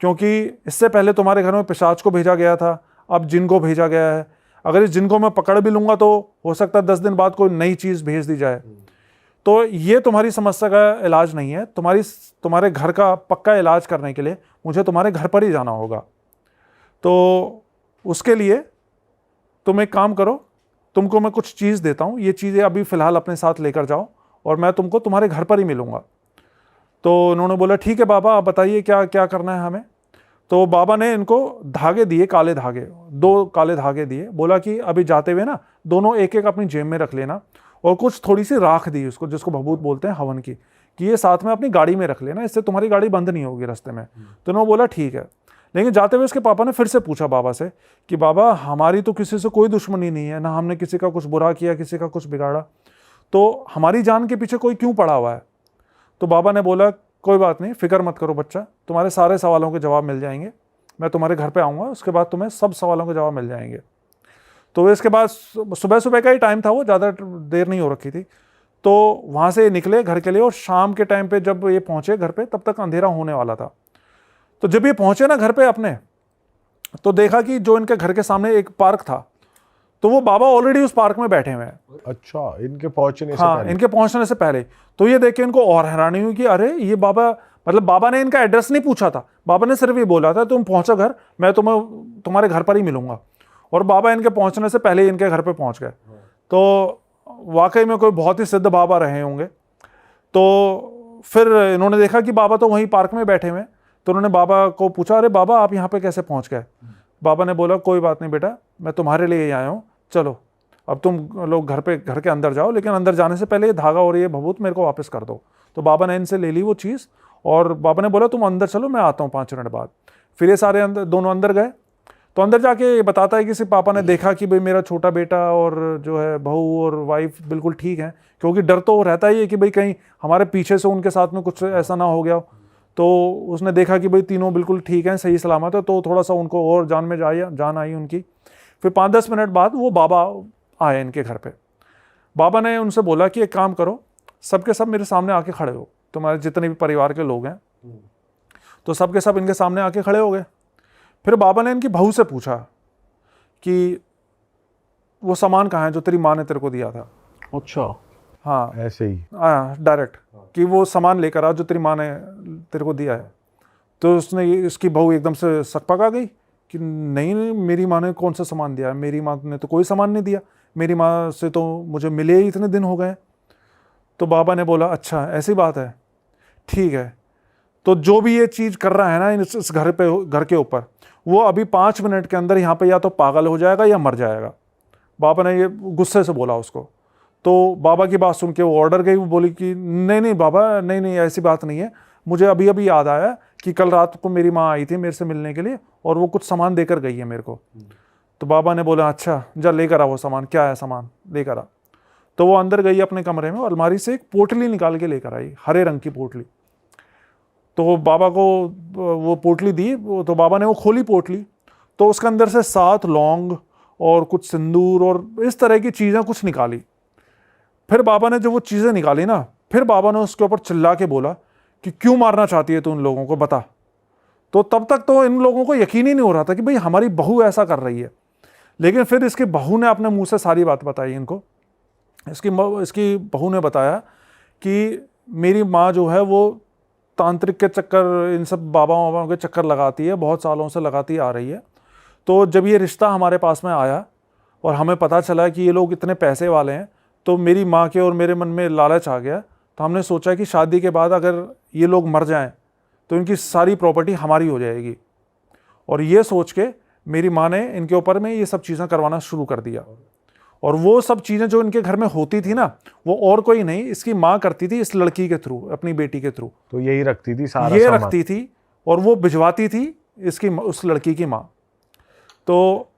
क्योंकि इससे पहले तुम्हारे घर में पिशाच को भेजा गया था, अब जिन को भेजा गया है। अगर इस जिन को मैं पकड़ भी लूँगा तो हो सकता है 10 दिन बाद कोई नई चीज़ भेज दी जाए। तो ये तुम्हारी समस्या का इलाज नहीं है, तुम्हारे घर का पक्का इलाज करने के लिए मुझे तुम्हारे घर पर ही जाना होगा। तो उसके लिए तुम एक काम करो, तुमको मैं कुछ चीज़ देता हूँ, ये चीज़ें अभी फ़िलहाल अपने साथ लेकर जाओ और मैं तुमको तुम्हारे घर पर ही मिलूँगा। तो उन्होंने बोला ठीक है बाबा, आप बताइए क्या क्या करना है हमें। तो बाबा ने इनको धागे दिए, काले धागे, 2 काले धागे दिए, बोला कि अभी जाते हुए ना दोनों एक एक अपनी जेब में रख लेना, और कुछ थोड़ी सी राख दी उसको, जिसको भभूत बोलते हैं हवन की, कि ये साथ में अपनी गाड़ी में रख लेना, इससे तुम्हारी गाड़ी बंद नहीं होगी रास्ते में। तो उन्होंने बोला ठीक है। लेकिन जाते हुए उसके पापा ने फिर से पूछा बाबा से कि बाबा हमारी तो किसी से कोई दुश्मनी नहीं है, ना हमने किसी का कुछ बुरा किया, किसी का कुछ बिगाड़ा, तो हमारी जान के पीछे कोई क्यों पड़ा हुआ है। तो बाबा ने बोला कोई बात नहीं, फिक्र मत करो बच्चा, तुम्हारे सारे सवालों के जवाब मिल जाएंगे, मैं तुम्हारे घर पे आऊँगा, उसके बाद तुम्हें सब सवालों के जवाब मिल जाएंगे। तो इसके बाद सुबह सुबह का ही टाइम था, वो ज़्यादा देर नहीं हो रखी थी। तो वहाँ से निकले घर के लिए, और शाम के टाइम पे जब ये पहुँचे घर पे, तब तक अंधेरा होने वाला था। तो जब ये पहुँचे ना घर पे अपने, तो देखा कि जो इनके घर के सामने एक पार्क था, तो वो बाबा ऑलरेडी उस पार्क में बैठे हुए हैं। अच्छा, इनके पहुंचने से हाँ, पहले? इनके पहुंचने से पहले। तो ये देख के इनको और हैरानी हुई कि अरे ये बाबा, मतलब बाबा ने इनका एड्रेस नहीं पूछा था, बाबा ने सिर्फ ये बोला था तुम पहुंचो घर, मैं तुम्हारे घर पर ही मिलूंगा। और बाबा इनके पहुंचने से पहले इनके घर पे पहुंच गए। तो वाकई में कोई बहुत ही सिद्ध बाबा रहे होंगे। तो फिर इन्होंने देखा कि बाबा तो वहीं पार्क में बैठे हुए हैं, तो उन्होंने बाबा को पूछा अरे बाबा आप यहाँ पे कैसे पहुँच गए। बाबा ने बोला कोई बात नहीं बेटा, मैं तुम्हारे लिए ही आया हूँ, चलो अब तुम लोग घर के अंदर जाओ, लेकिन अंदर जाने से पहले ये धागा और ये भभूत मेरे को वापस कर दो। तो बाबा ने इनसे ले ली वो चीज़, और बाबा ने बोला तुम अंदर चलो, मैं आता हूँ 5 मिनट बाद। फिर ये सारे दोनों अंदर गए। तो अंदर जाके ये बताता है कि सिर्फ पापा ने देखा कि भाई मेरा छोटा बेटा और जो है बहू और वाइफ बिल्कुल ठीक है, क्योंकि डर तो रहता ही है कि भाई कहीं हमारे पीछे से उनके साथ में कुछ ऐसा ना हो गया। तो उसने देखा कि भाई तीनों बिल्कुल ठीक हैं, सही सलामत है, तो थोड़ा सा उनको और जान आई उनकी। फिर 5-10 मिनट बाद वो बाबा आए इनके घर पे। बाबा ने उनसे बोला कि एक काम करो, सबके सब मेरे सामने आके खड़े हो, तुम्हारे जितने भी परिवार के लोग हैं। तो सबके सब इनके सामने आके खड़े हो गए। फिर बाबा ने इनकी बहू से पूछा कि वो सामान कहाँ है जो तेरी माँ ने तेरे को दिया था। अच्छा, हाँ ऐसे ही डायरेक्ट कि वो सामान लेकर आ जो तेरी माँ ने तेरे को दिया है। तो उसने इसकी बहू एकदम से सकपका गई कि नहीं मेरी माँ ने कौन सा सामान दिया है, मेरी माँ ने तो कोई सामान नहीं दिया, मेरी माँ से तो मुझे मिले ही इतने दिन हो गए। तो बाबा ने बोला अच्छा ऐसी बात है, ठीक है, तो जो भी ये चीज़ कर रहा है ना इस घर के ऊपर, वो अभी 5 मिनट के अंदर यहाँ पे या तो पागल हो जाएगा या मर जाएगा। बाबा ने ये गुस्से से बोला उसको। तो बाबा की बात सुन के वो ऑर्डर गई, वो बोली कि नहीं बाबा, नहीं ऐसी बात नहीं है, मुझे अभी अभी याद आया कि कल रात को मेरी माँ आई थी मेरे से मिलने के लिए और वो कुछ सामान देकर गई है मेरे को। तो बाबा ने बोला अच्छा जा लेकर आ वो सामान, क्या है सामान लेकर आ। तो वो अंदर गई अपने कमरे में, अलमारी से एक पोटली निकाल के लेकर आई, हरे रंग की पोटली। तो बाबा को वो पोटली दी, तो बाबा ने वो खोली पोटली, तो उसके अंदर से 7 लौंग और कुछ सिंदूर और इस तरह की चीज़ें कुछ निकाली। फिर बाबा ने जब वो चीज़ें निकाली ना, फिर बाबा ने उसके ऊपर चिल्ला के बोला कि क्यों मारना चाहती है तू उन लोगों को, बता। तो तब तक तो इन लोगों को यकीन ही नहीं हो रहा था कि भाई हमारी बहू ऐसा कर रही है। लेकिन फिर इसकी बहू ने अपने मुंह से सारी बात बताई इनको। इसकी बहू ने बताया कि मेरी माँ जो है वो तांत्रिक के चक्कर, इन सब बाबा बाबाओं के चक्कर लगाती है, बहुत सालों से लगाती आ रही है। तो जब ये रिश्ता हमारे पास में आया और हमें पता चला कि ये लोग इतने पैसे वाले हैं, तो मेरी माँ के और मेरे मन में लालच आ गया। तो हमने सोचा कि शादी के बाद अगर ये लोग मर जाएं तो इनकी सारी प्रॉपर्टी हमारी हो जाएगी। और ये सोच के मेरी माँ ने इनके ऊपर में ये सब चीज़ें करवाना शुरू कर दिया। और वो सब चीज़ें जो इनके घर में होती थी ना, वो और कोई नहीं, इसकी माँ करती थी इस लड़की के थ्रू, अपनी बेटी के थ्रू। तो यही रखती थी सारा ये सामान। रखती थी और वो भिजवाती थी इसकी, उस लड़की की माँ। तो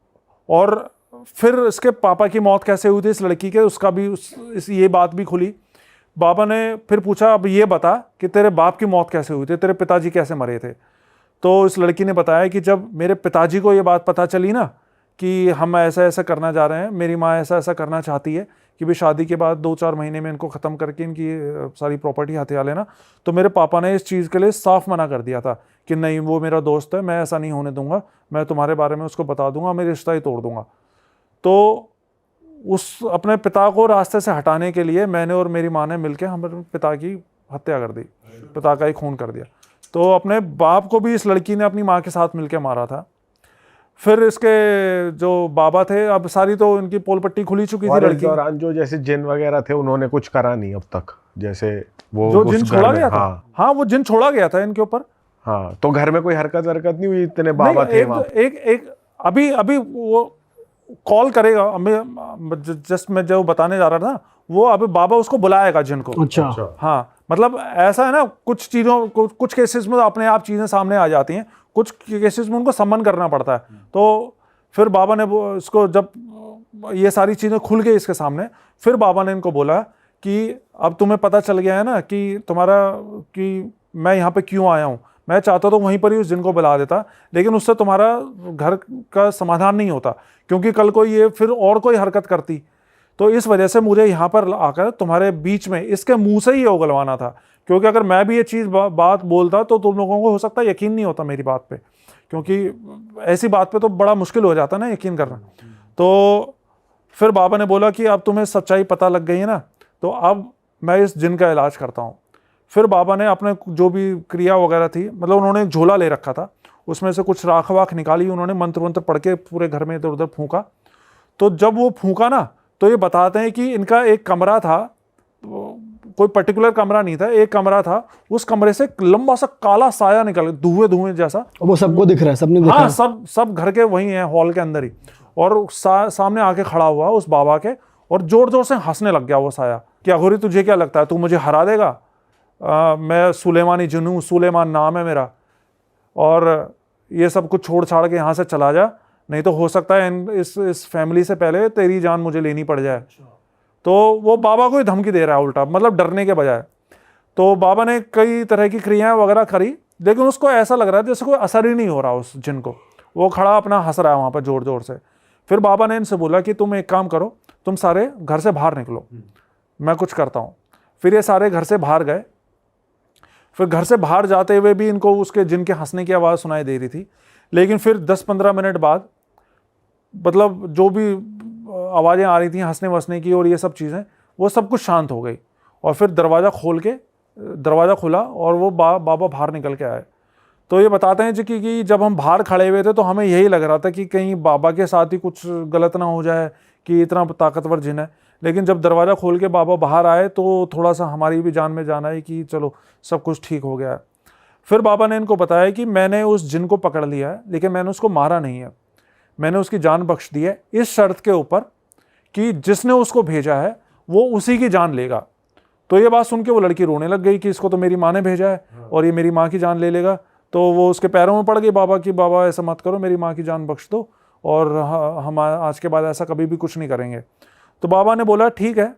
और फिर इसके पापा की मौत कैसे हुई थी इस लड़की के, उसका भी ये बात भी खुली। बाबा ने फिर पूछा, अब ये बता कि तेरे बाप की मौत कैसे हुई थी, तेरे पिताजी कैसे मरे थे। तो इस लड़की ने बताया कि जब मेरे पिताजी को ये बात पता चली ना कि हम ऐसा ऐसा करना जा रहे हैं, मेरी माँ ऐसा ऐसा करना चाहती है कि भाई शादी के बाद 2-4 महीने में इनको ख़त्म करके इनकी सारी प्रॉपर्टी हथिया लेना, तो मेरे पापा ने इस चीज़ के लिए साफ मना कर दिया था कि नहीं, वो मेरा दोस्त है, मैं ऐसा नहीं होने दूंगा, मैं तुम्हारे बारे में उसको बता दूंगा, मैं रिश्ता ही तोड़ दूंगा। तो उस अपने पिता को रास्ते से हटाने के लिए मैंने और मेरी माँ ने मिलकर हमारे पिता की हत्या कर दी, पिता का ही खून कर दिया। तो अपने बाप को भी इस लड़की ने अपनी माँ के साथ मिलकर मारा था। फिर इसके जो बाबा थे, अब सारी तो इनकी पोल पट्टी खुली चुकी थी। और इस लड़की दौरान जो जैसे जिन वगैरह थे उन्होंने कुछ करा नहीं अब तक, जैसे वो जो उस जिन घर छोड़ा में- गया था, हाँ हाँ वो जिन छोड़ा गया था इनके ऊपर। हाँ, तो घर में कोई हरकत नहीं हुई, इतने बाबा नहीं, थे एक, वहाँ? एक, एक अभी अभी वो कॉल करेगा, जस्ट मैं जो बताने जा रहा था, वो अभी बाबा उसको बुलाएगा जिन को। अच्छा। हाँ, मतलब ऐसा है ना, कुछ चीज़ों कुछ केसेस में तो अपने आप चीज़ें सामने आ जाती हैं, कुछ केसेस में उनको सम्मन करना पड़ता है। तो फिर बाबा ने इसको, जब ये सारी चीज़ें खुल गई इसके सामने, फिर बाबा ने इनको बोला कि अब तुम्हें पता चल गया है ना कि तुम्हारा, कि मैं यहाँ पे क्यों आया हूँ। मैं चाहता तो वहीं पर ही उस जिन को बुला देता, लेकिन उससे तुम्हारा घर का समाधान नहीं होता, क्योंकि कल को ये फिर और कोई हरकत करती। तो इस वजह से मुझे यहाँ पर आकर तुम्हारे बीच में इसके मुंह से ही उगलवाना था, क्योंकि अगर मैं भी ये चीज़ बात बोलता तो तुम लोगों को हो सकता है यकीन नहीं होता मेरी बात पे, क्योंकि ऐसी बात पे तो बड़ा मुश्किल हो जाता ना यकीन करना। तो फिर बाबा ने बोला कि अब तुम्हें सच्चाई पता लग गई है ना, तो अब मैं इस जिन का इलाज करता हूँ। फिर बाबा ने अपने जो भी क्रिया वगैरह थी, मतलब उन्होंने एक झोला ले रखा था, उसमें से कुछ राख वाख निकाली, उन्होंने मंत्र वंत्र पढ़ के पूरे घर में इधर उधर फूंका। तो जब वो फूंका ना, तो ये बताते हैं कि इनका एक कमरा था, कोई पर्टिकुलर कमरा नहीं था, एक कमरा था, उस कमरे से लंबा सा काला साया निकल, धुएं जैसा। वो सबको दिख रहा है, सबने देखा हाँ, है। सब घर के वही हैं, हॉल के अंदर ही। और सामने आके खड़ा हुआ उस बाबा के, और जोर जोर से हंसने लग गया वो साया कि अघोरी तुझे क्या लगता है, तू मुझे हरा देगा? मैं सुलेमानी जिन हूँ, सुलेमान नाम है मेरा, और ये सब कुछ छोड़ छाड़ के यहाँ से चला जा, नहीं तो हो सकता है इस फैमिली से पहले तेरी जान मुझे लेनी पड़ जाए। तो वो बाबा को ही धमकी दे रहा है उल्टा, मतलब डरने के बजाय। तो बाबा ने कई तरह की क्रियाएं वगैरह करी, लेकिन उसको ऐसा लग रहा है जैसे कोई असर ही नहीं हो रहा उस जिन को। वो खड़ा अपना हंस रहा है वहाँ पर जोर जोर से। फिर बाबा ने इनसे बोला कि तुम एक काम करो, तुम सारे घर से बाहर निकलो, मैं कुछ करता हूँ। फिर ये सारे घर से बाहर गए। फिर घर से बाहर जाते हुए भी इनको उसके जिन के हंसने की आवाज़ सुनाई दे रही थी, लेकिन फिर 10-15 मिनट बाद, मतलब जो भी आवाज़ें आ रही थी हंसने वसने की और ये सब चीज़ें, वो सब कुछ शांत हो गई। और फिर दरवाज़ा खुला और वो बाबा बाहर निकल के आए। तो ये बताते हैं जी कि जब हम बाहर खड़े हुए थे तो हमें यही लग रहा था कि कहीं बाबा के साथ ही कुछ गलत ना हो जाए कि इतना ताकतवर जिन है। लेकिन जब दरवाज़ा खोल के बाबा बाहर आए तो थोड़ा सा हमारी भी जान में जान आई कि चलो सब कुछ ठीक हो गया है। फिर बाबा ने इनको बताया कि मैंने उस जिन को पकड़ लिया है, लेकिन मैंने उसको मारा नहीं है, मैंने उसकी जान बख्श दी है इस शर्त के ऊपर कि जिसने उसको भेजा है वो उसी की जान लेगा। तो ये बात सुन के वो लड़की रोने लग गई कि इसको तो मेरी माँ ने भेजा है और ये मेरी माँ की जान ले लेगा। तो वो उसके पैरों में पड़ गई बाबा की, बाबा ऐसा मत करो, मेरी माँ की जान बख्श दो और हम आज के बाद ऐसा कभी भी कुछ नहीं करेंगे। तो बाबा ने बोला ठीक है,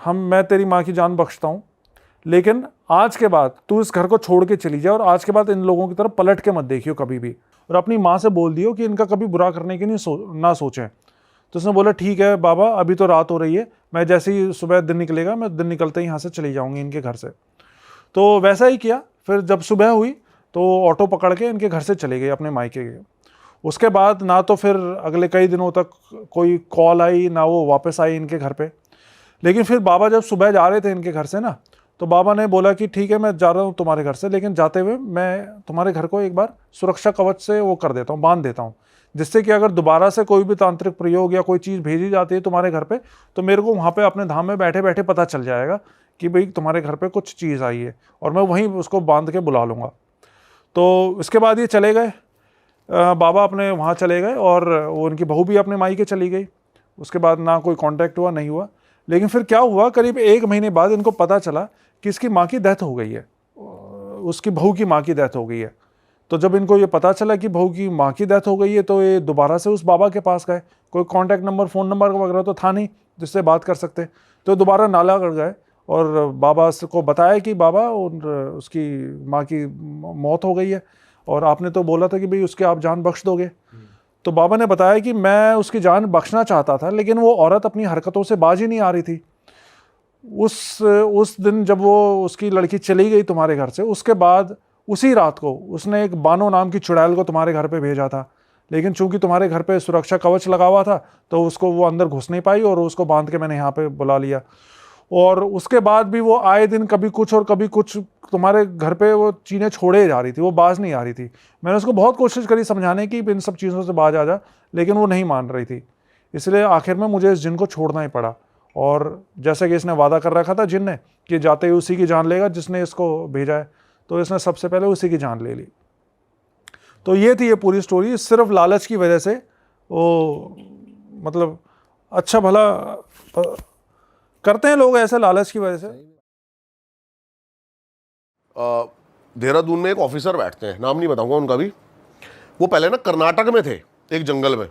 मैं तेरी माँ की जान बख्शता हूँ, लेकिन आज के बाद तू इस घर को छोड़ के चली जाए और आज के बाद इन लोगों की तरफ पलट के मत देखियो कभी भी, और अपनी माँ से बोल दियो कि इनका कभी बुरा करने की ना सोचें। तो उसने बोला ठीक है बाबा, अभी तो रात हो रही है, मैं जैसे ही सुबह दिन निकलेगा मैं दिन निकलते ही यहाँ से चली जाऊँगी इनके घर से। तो वैसा ही किया। फिर जब सुबह हुई तो ऑटो पकड़ के इनके घर से चले गए अपने मायके के। उसके बाद ना तो फिर अगले कई दिनों तक कोई कॉल आई, ना वो वापस आई इनके घर पे। लेकिन फिर बाबा जब सुबह जा रहे थे इनके घर से ना, तो बाबा ने बोला कि ठीक है, मैं जा रहा हूँ तुम्हारे घर से, लेकिन जाते हुए मैं तुम्हारे घर को एक बार सुरक्षा कवच से वो कर देता हूँ, बांध देता हूँ, जिससे कि अगर दोबारा से कोई भी तांत्रिक प्रयोग या कोई चीज़ भेजी जाती है तुम्हारे घर पे, तो मेरे को वहाँ पे अपने धाम में बैठे बैठे पता चल जाएगा कि भाई तुम्हारे घर पे कुछ चीज़ आई है, और मैं वहीं उसको बांध के बुला लूँगा। तो इसके बाद ये चले गए, बाबा अपने वहाँ चले गए, और वो उनकी बहू भी अपने मायके चली गई। उसके बाद ना कोई कांटेक्ट हुआ, नहीं हुआ। लेकिन फिर क्या हुआ, करीब 1 महीने बाद इनको पता चला कि इसकी माँ की डेथ हो गई है, उसकी बहू की माँ की डेथ हो गई है। तो जब इनको ये पता चला कि बहू की माँ की डेथ हो गई है, तो ये दोबारा से उस बाबा के पास गए। कोई कांटेक्ट नंबर, फ़ोन नंबर वगैरह तो था नहीं जिससे बात कर सकते, तो दोबारा नाला कर गए और बाबा को बताया कि बाबा उसकी माँ की मौत हो गई है, और आपने तो बोला था कि भाई उसके आप जान बख्श दोगे। तो बाबा ने बताया कि मैं उसकी जान बख्शना चाहता था, लेकिन वो औरत अपनी हरकतों से बाज ही नहीं आ रही थी। उस दिन जब वो उसकी लड़की चली गई तुम्हारे घर से, उसके बाद उसी रात को उसने एक बानो नाम की चुड़ैल को तुम्हारे घर पे भेजा था, लेकिन चूंकि तुम्हारे घर पे सुरक्षा कवच लगा हुआ था तो उसको वो अंदर घुस नहीं पाई, और उसको बांध के मैंने यहाँ पे बुला लिया। और उसके बाद भी वो आए दिन कभी कुछ और कभी कुछ तुम्हारे घर पे वो चीज़ें छोड़े जा रही थी, वो बाज नहीं आ रही थी। मैंने उसको बहुत कोशिश करी समझाने की इन सब चीज़ों से बाज आ जा, लेकिन वो नहीं मान रही थी। इसलिए आखिर में मुझे इस जिन को छोड़ना ही पड़ा, और जैसे कि इसने वादा कर रखा था जिन ने कि जाते ही उसी की जान लेगा जिसने इसको भेजा है, तो इसने सबसे पहले उसी की जान ले ली। तो ये थी ये पूरी स्टोरी। सिर्फ लालच की वजह से वो, मतलब अच्छा भला करते हैं लोग ऐसे लालच की वजह से। देहरादून में एक ऑफिसर बैठते हैं, नाम नहीं बताऊंगा उनका भी। वो पहले ना कर्नाटक में थे, एक जंगल में।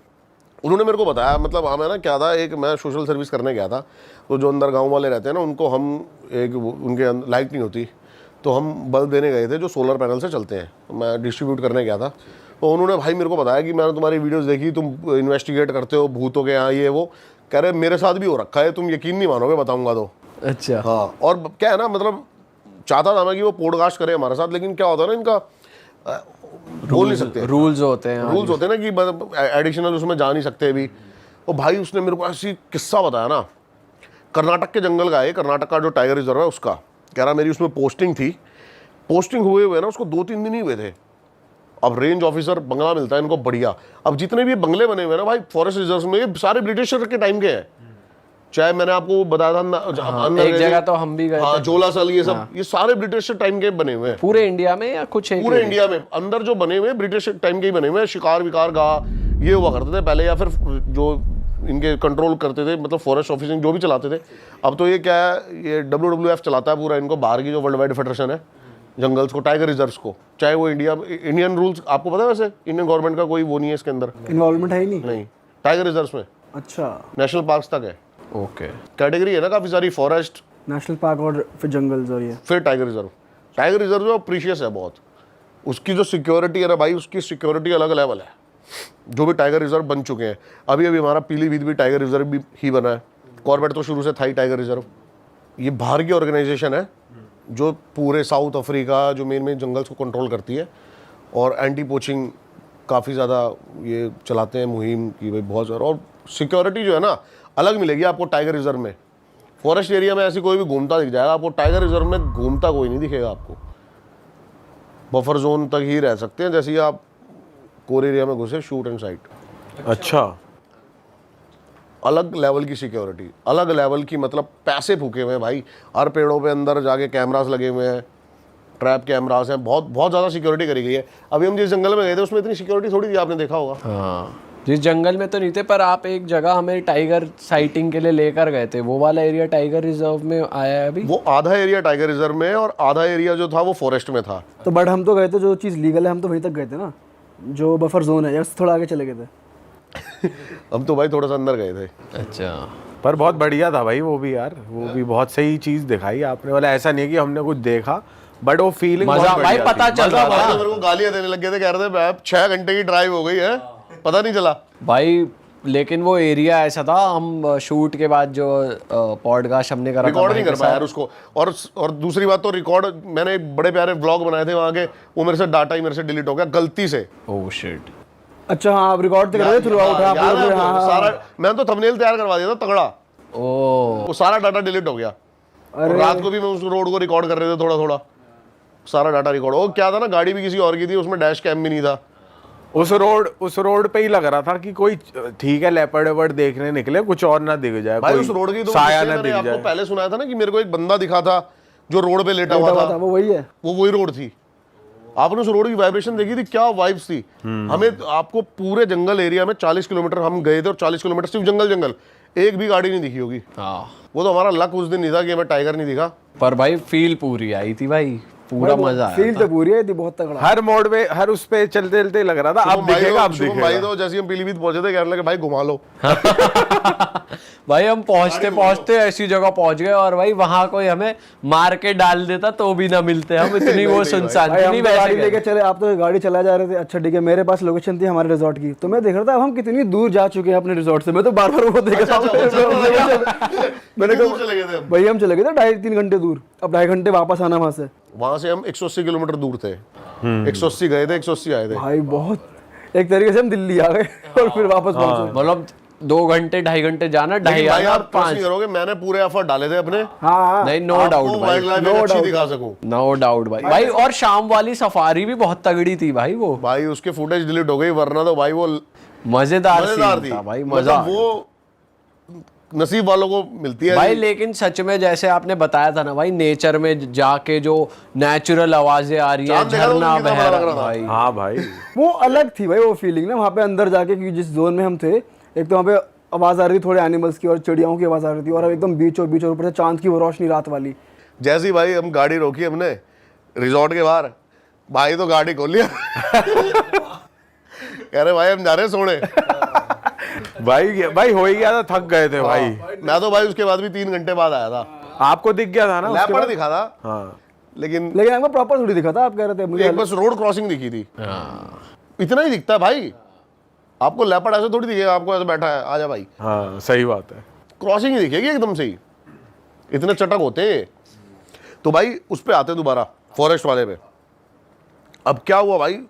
उन्होंने मेरे को बताया, मतलब हमें ना क्या था, एक मैं सोशल सर्विस करने गया था, तो जो अंदर गांव वाले रहते हैं ना, उनको हम उनके लाइट नहीं होती, तो हम बल्ब देने गए थे जो सोलर पैनल से चलते हैं, तो मैं डिस्ट्रीब्यूट करने गया था। तो उन्होंने भाई मेरे को बताया कि मैंने तुम्हारी वीडियोस देखी, तुम इन्वेस्टिगेट करते हो भूतों के यहाँ, ये वो। कह रहे मेरे साथ भी हो रखा है, तुम यकीन नहीं मानोगे, बताऊंगा तो। अच्छा। हाँ, और क्या है ना, मतलब चाहता था मैं कि वो पॉडकास्ट करे हमारे साथ, लेकिन क्या होता है ना, इनका बोल नहीं सकते, रूल्स होते हैं ना कि मतलब एडिशनल उसमें जा नहीं सकते भी। तो भाई उसने मेरे को ऐसी किस्सा बताया ना, कर्नाटक के जंगल का है, कर्नाटक का जो टाइगर रिजर्व है उसका। कह रहा मेरी उसमें पोस्टिंग थी, पोस्टिंग हुए ना उसको 2-3 दिन ही हुए थे। अब रेंज ऑफिसर बंगला मिलता है इनको बढ़िया। अब जितने भी बंगले बने हुए ना भाई फॉरेस्ट रिजर्व में, ये सारे ब्रिटिशर के टाइम के हैं। चाहे मैंने आपको बताया था एक जगह तो हम भी गए थे, जोलासल, ये सब ये सारे ब्रिटिश टाइम के बने हुए हैं। पूरे इंडिया में या कुछ पूरे इंडिया में अंदर जो बने हुए ब्रिटिश टाइम के ही बने हुए हैं। शिकार विकार गाह ये हुआ करते थे पहले, या फिर जो इनके कंट्रोल करते थे, मतलब फॉरेस्ट ऑफिसिंग जो भी चलाते थे। अब तो ये क्या है, ये WWF चलाता है पूरा इनको, बाहर की जो वर्ल्ड वाइड फेडरेशन है जंगल्स को, टाइगर रिजर्व्स को। चाहे वो इंडियन रूल्स आपको पता है, वैसे इंडियन गवर्नमेंट का कोई वो नहीं है इसके अंदर, इन्वॉल्वमेंट है ही नहीं टाइगर रिजर्व्स में। अच्छा, नेशनल पार्क्स तक है, ओके। कैटेगरी है ना काफी सारी, फॉरेस्ट, नेशनल पार्क और फिर जंगल्स और ये फिर टाइगर रिजर्व। टाइगर रिजर्व जो प्रीशियस है बहुत, उसकी जो सिक्योरिटी है ना भाई, उसकी सिक्योरिटी अलग लेवल है। जो भी टाइगर रिजर्व बन चुके हैं, अभी हमारा पीलीभीत भी टाइगर रिजर्व भी ही बना है। कॉर्बेट तो शुरू से था ही टाइगर रिजर्व। ये बाहर की ऑर्गेनाइजेशन है जो पूरे साउथ अफ्रीका जो मेन जंगल्स को कंट्रोल करती है, और एंटी पोचिंग काफ़ी ज़्यादा ये चलाते हैं मुहिम की भाई, बहुत ज़्यादा। और सिक्योरिटी जो है ना अलग मिलेगी आपको टाइगर रिजर्व में। फॉरेस्ट एरिया में ऐसी कोई भी घूमता दिख जाएगा आपको, टाइगर रिजर्व में घूमता कोई नहीं दिखेगा आपको। बफर जोन तक ही रह सकते हैं, जैसे ही आप कोर एरिया में घुसे शूट एंड साइट। अच्छा, अलग लेवल की सिक्योरिटी, अलग लेवल की, मतलब पैसे फूके हुए हैं भाई। हर पेड़ों पे अंदर जाके कैमरास लगे हुए हैं, ट्रैप कैमरास हैं, बहुत बहुत ज़्यादा सिक्योरिटी करी गई है। अभी हम जिस जंगल में गए थे उसमें इतनी सिक्योरिटी थोड़ी थी, आपने देखा होगा। हाँ, जिस जंगल में तो नहीं थे, पर आप एक जगह हमें टाइगर साइटिंग के लिए लेकर गए थे, वो वाला एरिया टाइगर रिजर्व में आया है अभी। वो आधा एरिया टाइगर रिजर्व में और आधा एरिया जो था वो फॉरेस्ट में था। तो बट हम तो गए थे, जो चीज़ लीगल है हम तो वहीं तक गए थे ना, जो बफर जोन है, या थोड़ा आगे चले गए थे। हम तो भाई थोड़ा सा अंदर गए थे। अच्छा, पर बहुत बढ़िया था भाई वो भी यार, वो भी बहुत सही चीज दिखाई आपने। वाला ऐसा नहीं है कि हमने कुछ देखा, बट वो फीलिंग मजा भाई पता चल रहा था। मेरे को गालियां देने लग गए थे, कह रहे थे मैं 6 घंटे की ड्राइव हो गई है, पता नहीं चला भाई। लेकिन वो एरिया ऐसा था, हम शूट के बाद जो पॉडकास्ट हमने करा रिकॉर्ड नहीं कर पाया यार उसको। और दूसरी बात तो रिकॉर्ड, मैंने बड़े प्यारे व्लॉग बनाए थे वहाँ के, वो मेरे से डाटा ही मेरे से डिलीट हो गया गलती से। Oh shit. अच्छा हाँ, आप रिकॉर्ड तो कर रहे थे थ्रू आउट। सारा मैंने तो थंबनेल तैयार करवा दिया था तगड़ा, ओह वो सारा डाटा डिलीट हो गया। और रात को भी मैं उस रोड को रिकॉर्ड कर रहे थे थोड़ा थोड़ा, सारा डाटा रिकॉर्ड। वो क्या था ना, गाड़ी भी किसी और की थी, उसमें डैश कैम भी नहीं था। उस रोड पे ही लग रहा था कि कोई ठीक है लेपर्ड वेपर्ड देखने निकले, कुछ और ना दिख जाए, भाई कोई उस रोड की तो साया ना मैंने दिख आपको जाए। पहले सुनाया था ना कि मेरे को एक बंदा दिखा था जो रोड पे लेटा हुआ था, वो वही है। वो वही रोड थी। आपने उस रोड की वाइब्रेशन देखी थी, क्या वाइब्स थी। हमें आपको पूरे जंगल एरिया में 40 किलोमीटर हम गए थे और 40 किलोमीटर सिर्फ जंगल, एक भी गाड़ी नहीं दिखी होगी। हाँ, वो तो हमारा लक उस दिन नहीं था कि हमें टाइगर नहीं दिखा। पर भाई फील पूरी आई थी भाई, पूरा मजा आया। फील तो पूरी है, बहुत तगड़ा। हर मोड़ पे, हर उस पे चलते चलते लग रहा था अब दिखेगा, अब शुभम भाई दिखेगा। तो जैसे हम पीलीभीत पहुंचे थे कहने लगे भाई घुमा लो। भाई हम पहुंचते पहुंचते ऐसी जगह पहुंच गए और भाई वहां कोई हमें मार के डाल देता तो भी ना मिलते हम, इतनी वो सुनसान भाई थी। हम नहीं तो वैसे गाड़ी गए। लेके चले, आप तो गाड़ी चला जा रहे थे। अच्छा ठीक है, मेरे पास लोकेशन थी हमारे रिजॉर्ट की, तो मैं देख रहा था अब हम कितनी दूर जा चुके हैं अपने रिजॉर्ट से। मैं तो बार बार वो देख रहा था। मैंने दूर चले गए थे हम। भाई हम चले गए थे 2.5-3 घंटे दूर, अब 2.5 घंटे वापस आना वहां से। वहां से हम 180 किलोमीटर दूर थे। 180 गए थे, 180 आए थे। भाई बहुत, एक तरीके से हम दिल्ली आ गए और फिर वापस पहुंचे। मतलब 2 घंटे 2.5 घंटे जाना, 2.5 लेकिन भाई आना, आप ट्रस्ट 5। नहीं करोगे, मैंने पूरे एफर्ट डाले थे अपने, हाँ नहीं, नो डाउट भाई, वाइल्ड लाइफ अच्छी दिखा सकूं। नो डाउट भाई। और शाम वाली सफारी भी बहुत तगड़ी थी भाई, वो भाई उसके फुटेज डिलीट हो गई, वरना तो भाई वो मजेदार मजेदार सीन थी था भाई, मजा। मतलब वो नसीब वालों को मिलती है भाई लेकिन सच में जैसे आपने बताया था ना भाई, नेचर में जाके जो नेचुरल आवाजें आ रही है, चांद देखा था झरना कितना बह बड़ा रहा लग है रहा था। भाई। हाँ भाई, वो अलग थी भाई वो फीलिंग ना वहाँ पे अंदर जाके, क्योंकि जिस जोन में हम थे, एक तो वहाँ पे आवाज आ रही थी थोड़े एनिमल्स की और चिड़ियाओं की आवाज आ रही थी, और अब एकदम बीचों बीच और ऊपर से चांद की वो रोशनी रात वाली। जैसे ही भाई हम गाड़ी रोकी हमने रिजॉर्ट के बाहर, भाई तो गाड़ी खोल लिया। कह रहे भाई हम जा रहे हैं सोने। भाई हो ही गया था, थक गए थे भाई। मैं तो भाई उसके बाद भी 3 घंटे बाद आया था। आपको दिख गया था ना उसके लेपर्ड बाद? दिखा था, हाँ, लेकिन लेकिन हमको प्रॉपर थोड़ी दिखा था, आप कह रहे थे मुझे। एक बस रोड क्रॉसिंग दिखी थी, इतना ही दिखता है भाई। आपको लेपर्ड ऐसे थोड़ी दिखेगा, आपको ऐसे बैठा है आजा भाई, हाँ सही बात है। क्रॉसिंग ही दिखेगी एकदम से ही, इतने चटक होते हैं। तो भाई उस पे आते दोबारा फॉरेस्ट वाले पे। अब क्या हुआ भाई,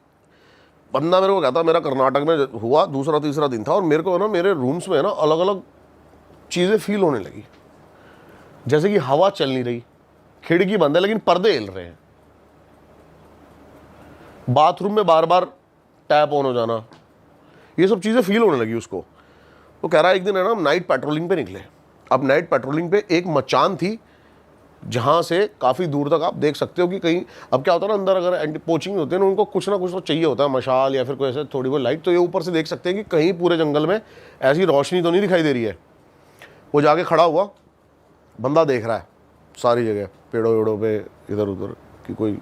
बंदा मेरे को कहता मेरा कर्नाटक में हुआ, दूसरा तीसरा दिन था, और मेरे को ना मेरे रूम्स में ना अलग अलग चीज़ें फील होने लगी, जैसे कि हवा चल नहीं रही, खिड़की बंद है लेकिन पर्दे हिल रहे हैं, बाथरूम में बार बार टैप ऑन हो जाना, ये सब चीज़ें फील होने लगी उसको। तो कह रहा है एक दिन है ना हम नाइट पेट्रोलिंग पे निकले। अब नाइट पेट्रोलिंग पे एक मचान थी जहाँ से काफ़ी दूर तक आप देख सकते हो कि कहीं, अब क्या होता है ना अंदर अगर एंटी पोचिंग होते हैं ना, उनको कुछ ना कुछ तो चाहिए होता है, मशाल या फिर कोई ऐसे थोड़ी बहुत लाइट, तो ये ऊपर से देख सकते हैं कि कहीं पूरे जंगल में ऐसी रोशनी तो नहीं दिखाई दे रही है। वो जाके खड़ा हुआ, बंदा देख रहा है सारी जगह पेड़ों वेड़ों पे इधर उधर कि कोई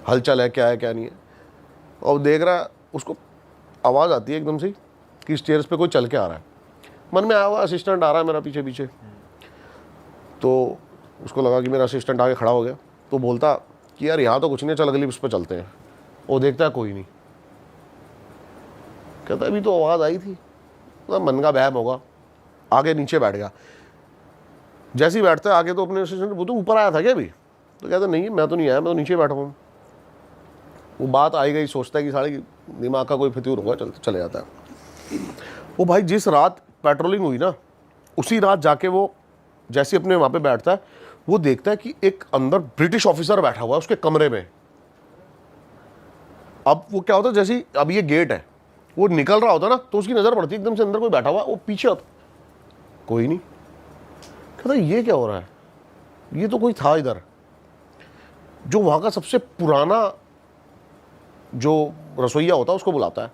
हलचल है, क्या है क्या नहीं है, और देख रहा है। उसको आवाज़ आती है एकदम से कि स्टेयर्स पे कोई चल के आ रहा है। मन में आया हुआ असिस्टेंट आ रहा है मेरा पीछे पीछे, तो उसको लगा कि मेरा असिस्टेंट आके खड़ा हो गया, तो बोलता कि यार यहाँ तो कुछ नहीं, चल अगली उस पर चलते हैं। वो देखता है कोई नहीं, कहता अभी तो आवाज़ आई थी, तो मन का बहम होगा, आगे नीचे बैठ गया। जैसे ही बैठता है आगे, तो अपने असिस्टेंट वो तो ऊपर आया था क्या अभी, तो कहता नहीं मैं तो नहीं आया, मैं तो नीचे बैठा हूँ। वो बात आई गई, सोचता है कि साढ़े दिमाग का कोई फितूर होगा, चले जाता है। वो भाई जिस रात पेट्रोलिंग हुई ना, उसी रात जाके वो जैसे अपने वहाँ पे बैठता है, वो देखता है कि एक अंदर ब्रिटिश ऑफिसर बैठा हुआ है उसके कमरे में। अब वो क्या होता है, जैसे अब ये गेट है, वो निकल रहा होता है ना, तो उसकी नज़र पड़ती है एकदम से अंदर कोई बैठा हुआ, वो पीछे आता, कोई नहीं। कहता ये क्या हो रहा है, ये तो कोई था इधर। जो वहाँ का सबसे पुराना जो रसोइया होता है उसको बुलाता है,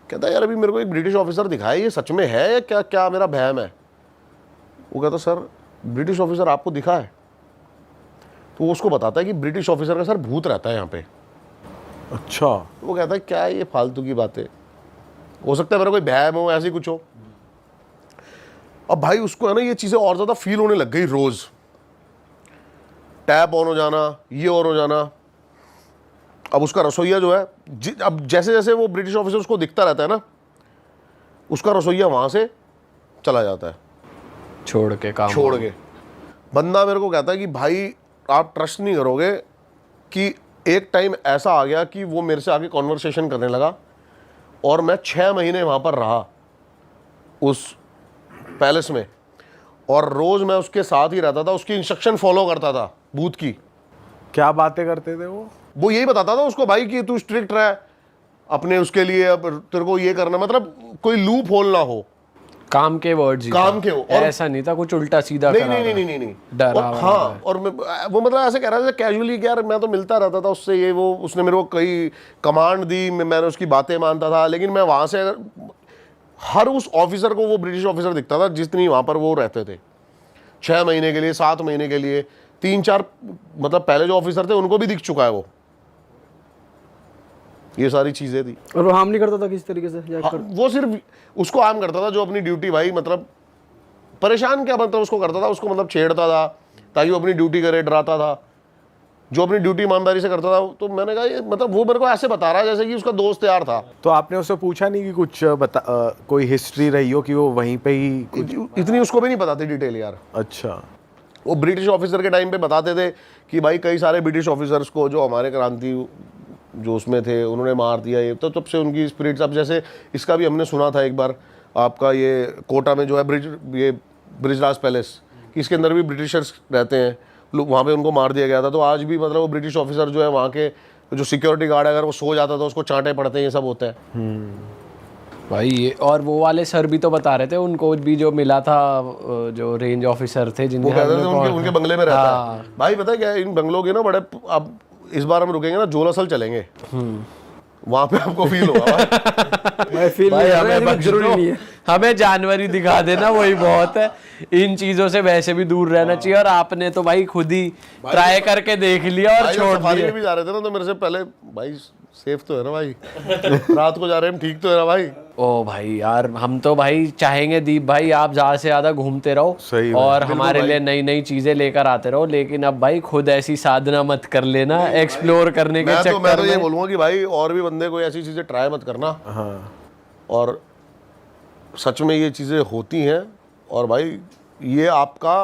कहता है यार अभी मेरे को एक ब्रिटिश ऑफिसर दिखाया, ये सच में है या क्या, क्या मेरा वहम है। वो कहता सर ब्रिटिश ऑफिसर आपको दिखा है, तो वो उसको बताता है कि ब्रिटिश ऑफिसर का सर भूत रहता है यहाँ पे। अच्छा, वो कहता है क्या ये फालतू की बातें, हो सकता है मेरा कोई वहम हो, ऐसी कुछ हो। अब भाई उसको है ना ये चीज़ें और ज़्यादा फील होने लग गई, रोज़ टैप ऑन हो जाना, ये ऑन हो जाना। अब उसका रसोइया जो है, अब जैसे जैसे वो ब्रिटिश ऑफिसर उसको दिखता रहता है ना, उसका रसोइया वहाँ से चला जाता है, छोड़ के बंदा मेरे को कहता है कि भाई आप ट्रस्ट नहीं करोगे कि एक टाइम ऐसा आ गया कि वो मेरे से आके कॉन्वर्सेशन करने लगा, और मैं 6 महीने वहाँ पर रहा उस पैलेस में, और रोज मैं उसके साथ ही रहता था, उसकी इंस्ट्रक्शन फॉलो करता था बूथ की। क्या बातें करते थे वो यही बताता था उसको भाई कि तू स्ट्रिक्ट रह अपने उसके लिए, अब तेरे को ये करना, मतलब कोई लूप होल ना हो, काम के वर्ड्स काम के हो। और ऐसा नहीं था कुछ उल्टा सीधा नहीं करा नहीं रहा। नहीं नहीं नहीं डरा और हुआ हाँ, और वो मतलब ऐसे कह रहा था कैजुअली कि यार मैं तो मिलता रहता था उससे, ये वो, उसने मेरे को कई कमांड दी, मैंने उसकी बातें मानता था, लेकिन मैं वहां से अगर हर उस ऑफिसर को, वो ब्रिटिश ऑफिसर दिखता था जितनी वहां पर वो रहते थे, 6 महीने के लिए, 7 महीने के लिए, 3-4, मतलब पहले जो ऑफिसर थे उनको भी दिख चुका है वो, ये सारी चीजें थी। और वो हार्म नहीं करता था किसी तरीके से या हाँ, वो सिर्फ उसको आम करता था जो अपनी ड्यूटी, भाई मतलब परेशान क्या मतलब उसको करता था, उसको मतलब छेड़ता था ताकि वो अपनी ड्यूटी करे, डराता था, जो अपनी ड्यूटी ईमानदारी से करता था। तो मैंने कहा ये मतलब वो मेरे को ऐसे बता रहा है जैसे कि उसका दोस्त यार था। तो आपने उससे पूछा नहीं कि कुछ कोई हिस्ट्री रही हो कि वो वहीं पे ही इतनी उसको भी नहीं पता थी डिटेल यार। अच्छा वो ब्रिटिश ऑफिसर के टाइम पे बताते थे कि भाई कई सारे ब्रिटिश ऑफिसर्स को जो हमारे क्रांति जो उसमें थे उन्होंने मार दिया, ये तो तब से उनकी स्पिरिट्स। अब जैसे इसका भी हमने सुना था एक बार, आपका ये कोटा में जो है ब्रिजराज पैलेस, कि इसके अंदर भी ब्रिटिशर्स रहते हैं, लोग वहाँ पे उनको मार दिया गया था। तो आज भी मतलब वो ब्रिटिश ऑफिसर जो है वहाँ के जो सिक्योरिटी गार्ड है, अगर वो सो जाता था उसको चांटे पड़ते हैं, ये सब होता है। भाई ये और वो वाले सर भी तो बता रहे थे उनको भी जो मिला था, जो रेंज ऑफिसर थे वो जिनके कहते थे हमने उनके बंगले में रहता हाँ। है। भाई पता है क्या है, इन बंगलों के ना बड़े, अब इस बार हम रुकेंगे ना, जोलासल चलेंगे, वहां पे आपको फील होगा भाई। मैं फील भाई नहीं हमें हमें बच जरूरी दो, नहीं है। हमें जानवरी दिखा देना वही बहुत है। इन चीजों से वैसे भी दूर रहना चाहिए, और आपने तो भाई खुद ही ट्राई करके देख लिया और भाई जब छोड़ सफारी दिया। में भी जा रहे थे ना, तो मेरे से पहले भाई सेफ तो है ना भाई, रात को जा रहे हैं हम, ठीक तो है ना भाई। ओ भाई यार, हम तो भाई चाहेंगे दीप भाई आप ज्यादा से ज्यादा घूमते रहो सही बात, और हमारे लिए नई नई चीजें लेकर आते रहो, लेकिन अब भाई खुद ऐसी साधना मत कर लेना एक्सप्लोर करने के मैं चक्कर तो ये में। बोलूंगा कि भाई और भी बंदे कोई ऐसी चीजें ट्राई मत करना। हाँ और सच में ये चीजें होती हैं, और भाई ये आपका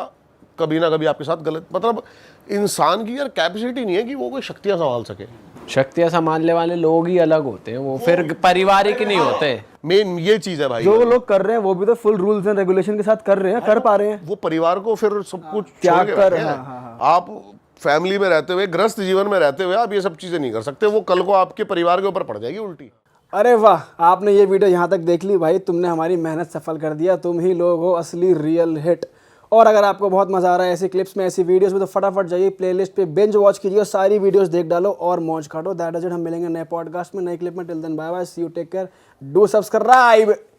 कभी ना कभी आपके साथ गलत, मतलब इंसान की यार कैपेसिटी नहीं है कि वो कोई शक्तियां संभाल सके। शक्तियां संभालने वाले लोग ही अलग होते हैं, वो फिर पारिवारिक नहीं होते। मेन ये चीज है भाई, जो लोग कर रहे हैं वो भी तो फुल रूल्स एंड रेगुलेशन के साथ कर रहे हैं, कर पा रहे हैं। वो परिवार को फिर सब कुछ त्याग छोड़ के कर, बैठे हैं। हाँ। आप फैमिली में रहते हुए, ग्रस्त जीवन में रहते हुए आप ये सब चीजें नहीं कर सकते, वो कल को आपके परिवार के ऊपर पड़ जाएगी उल्टी। अरे वाह, आपने ये वीडियो यहाँ तक देख ली भाई, तुमने हमारी मेहनत सफल कर दिया, तुम ही लोग हो असली रियल हिट। और अगर आपको बहुत मजा आ रहा है ऐसी क्लिप्स में, ऐसी वीडियोस में, तो फटाफट जाइए प्लेलिस्ट पे बिंज वॉच कीजिए और सारी वीडियोस देख डालो और मौज काटो। That is it. हम मिलेंगे नए पॉडकास्ट में, नए क्लिप में। Till then bye bye, see you, take care, do subscribe.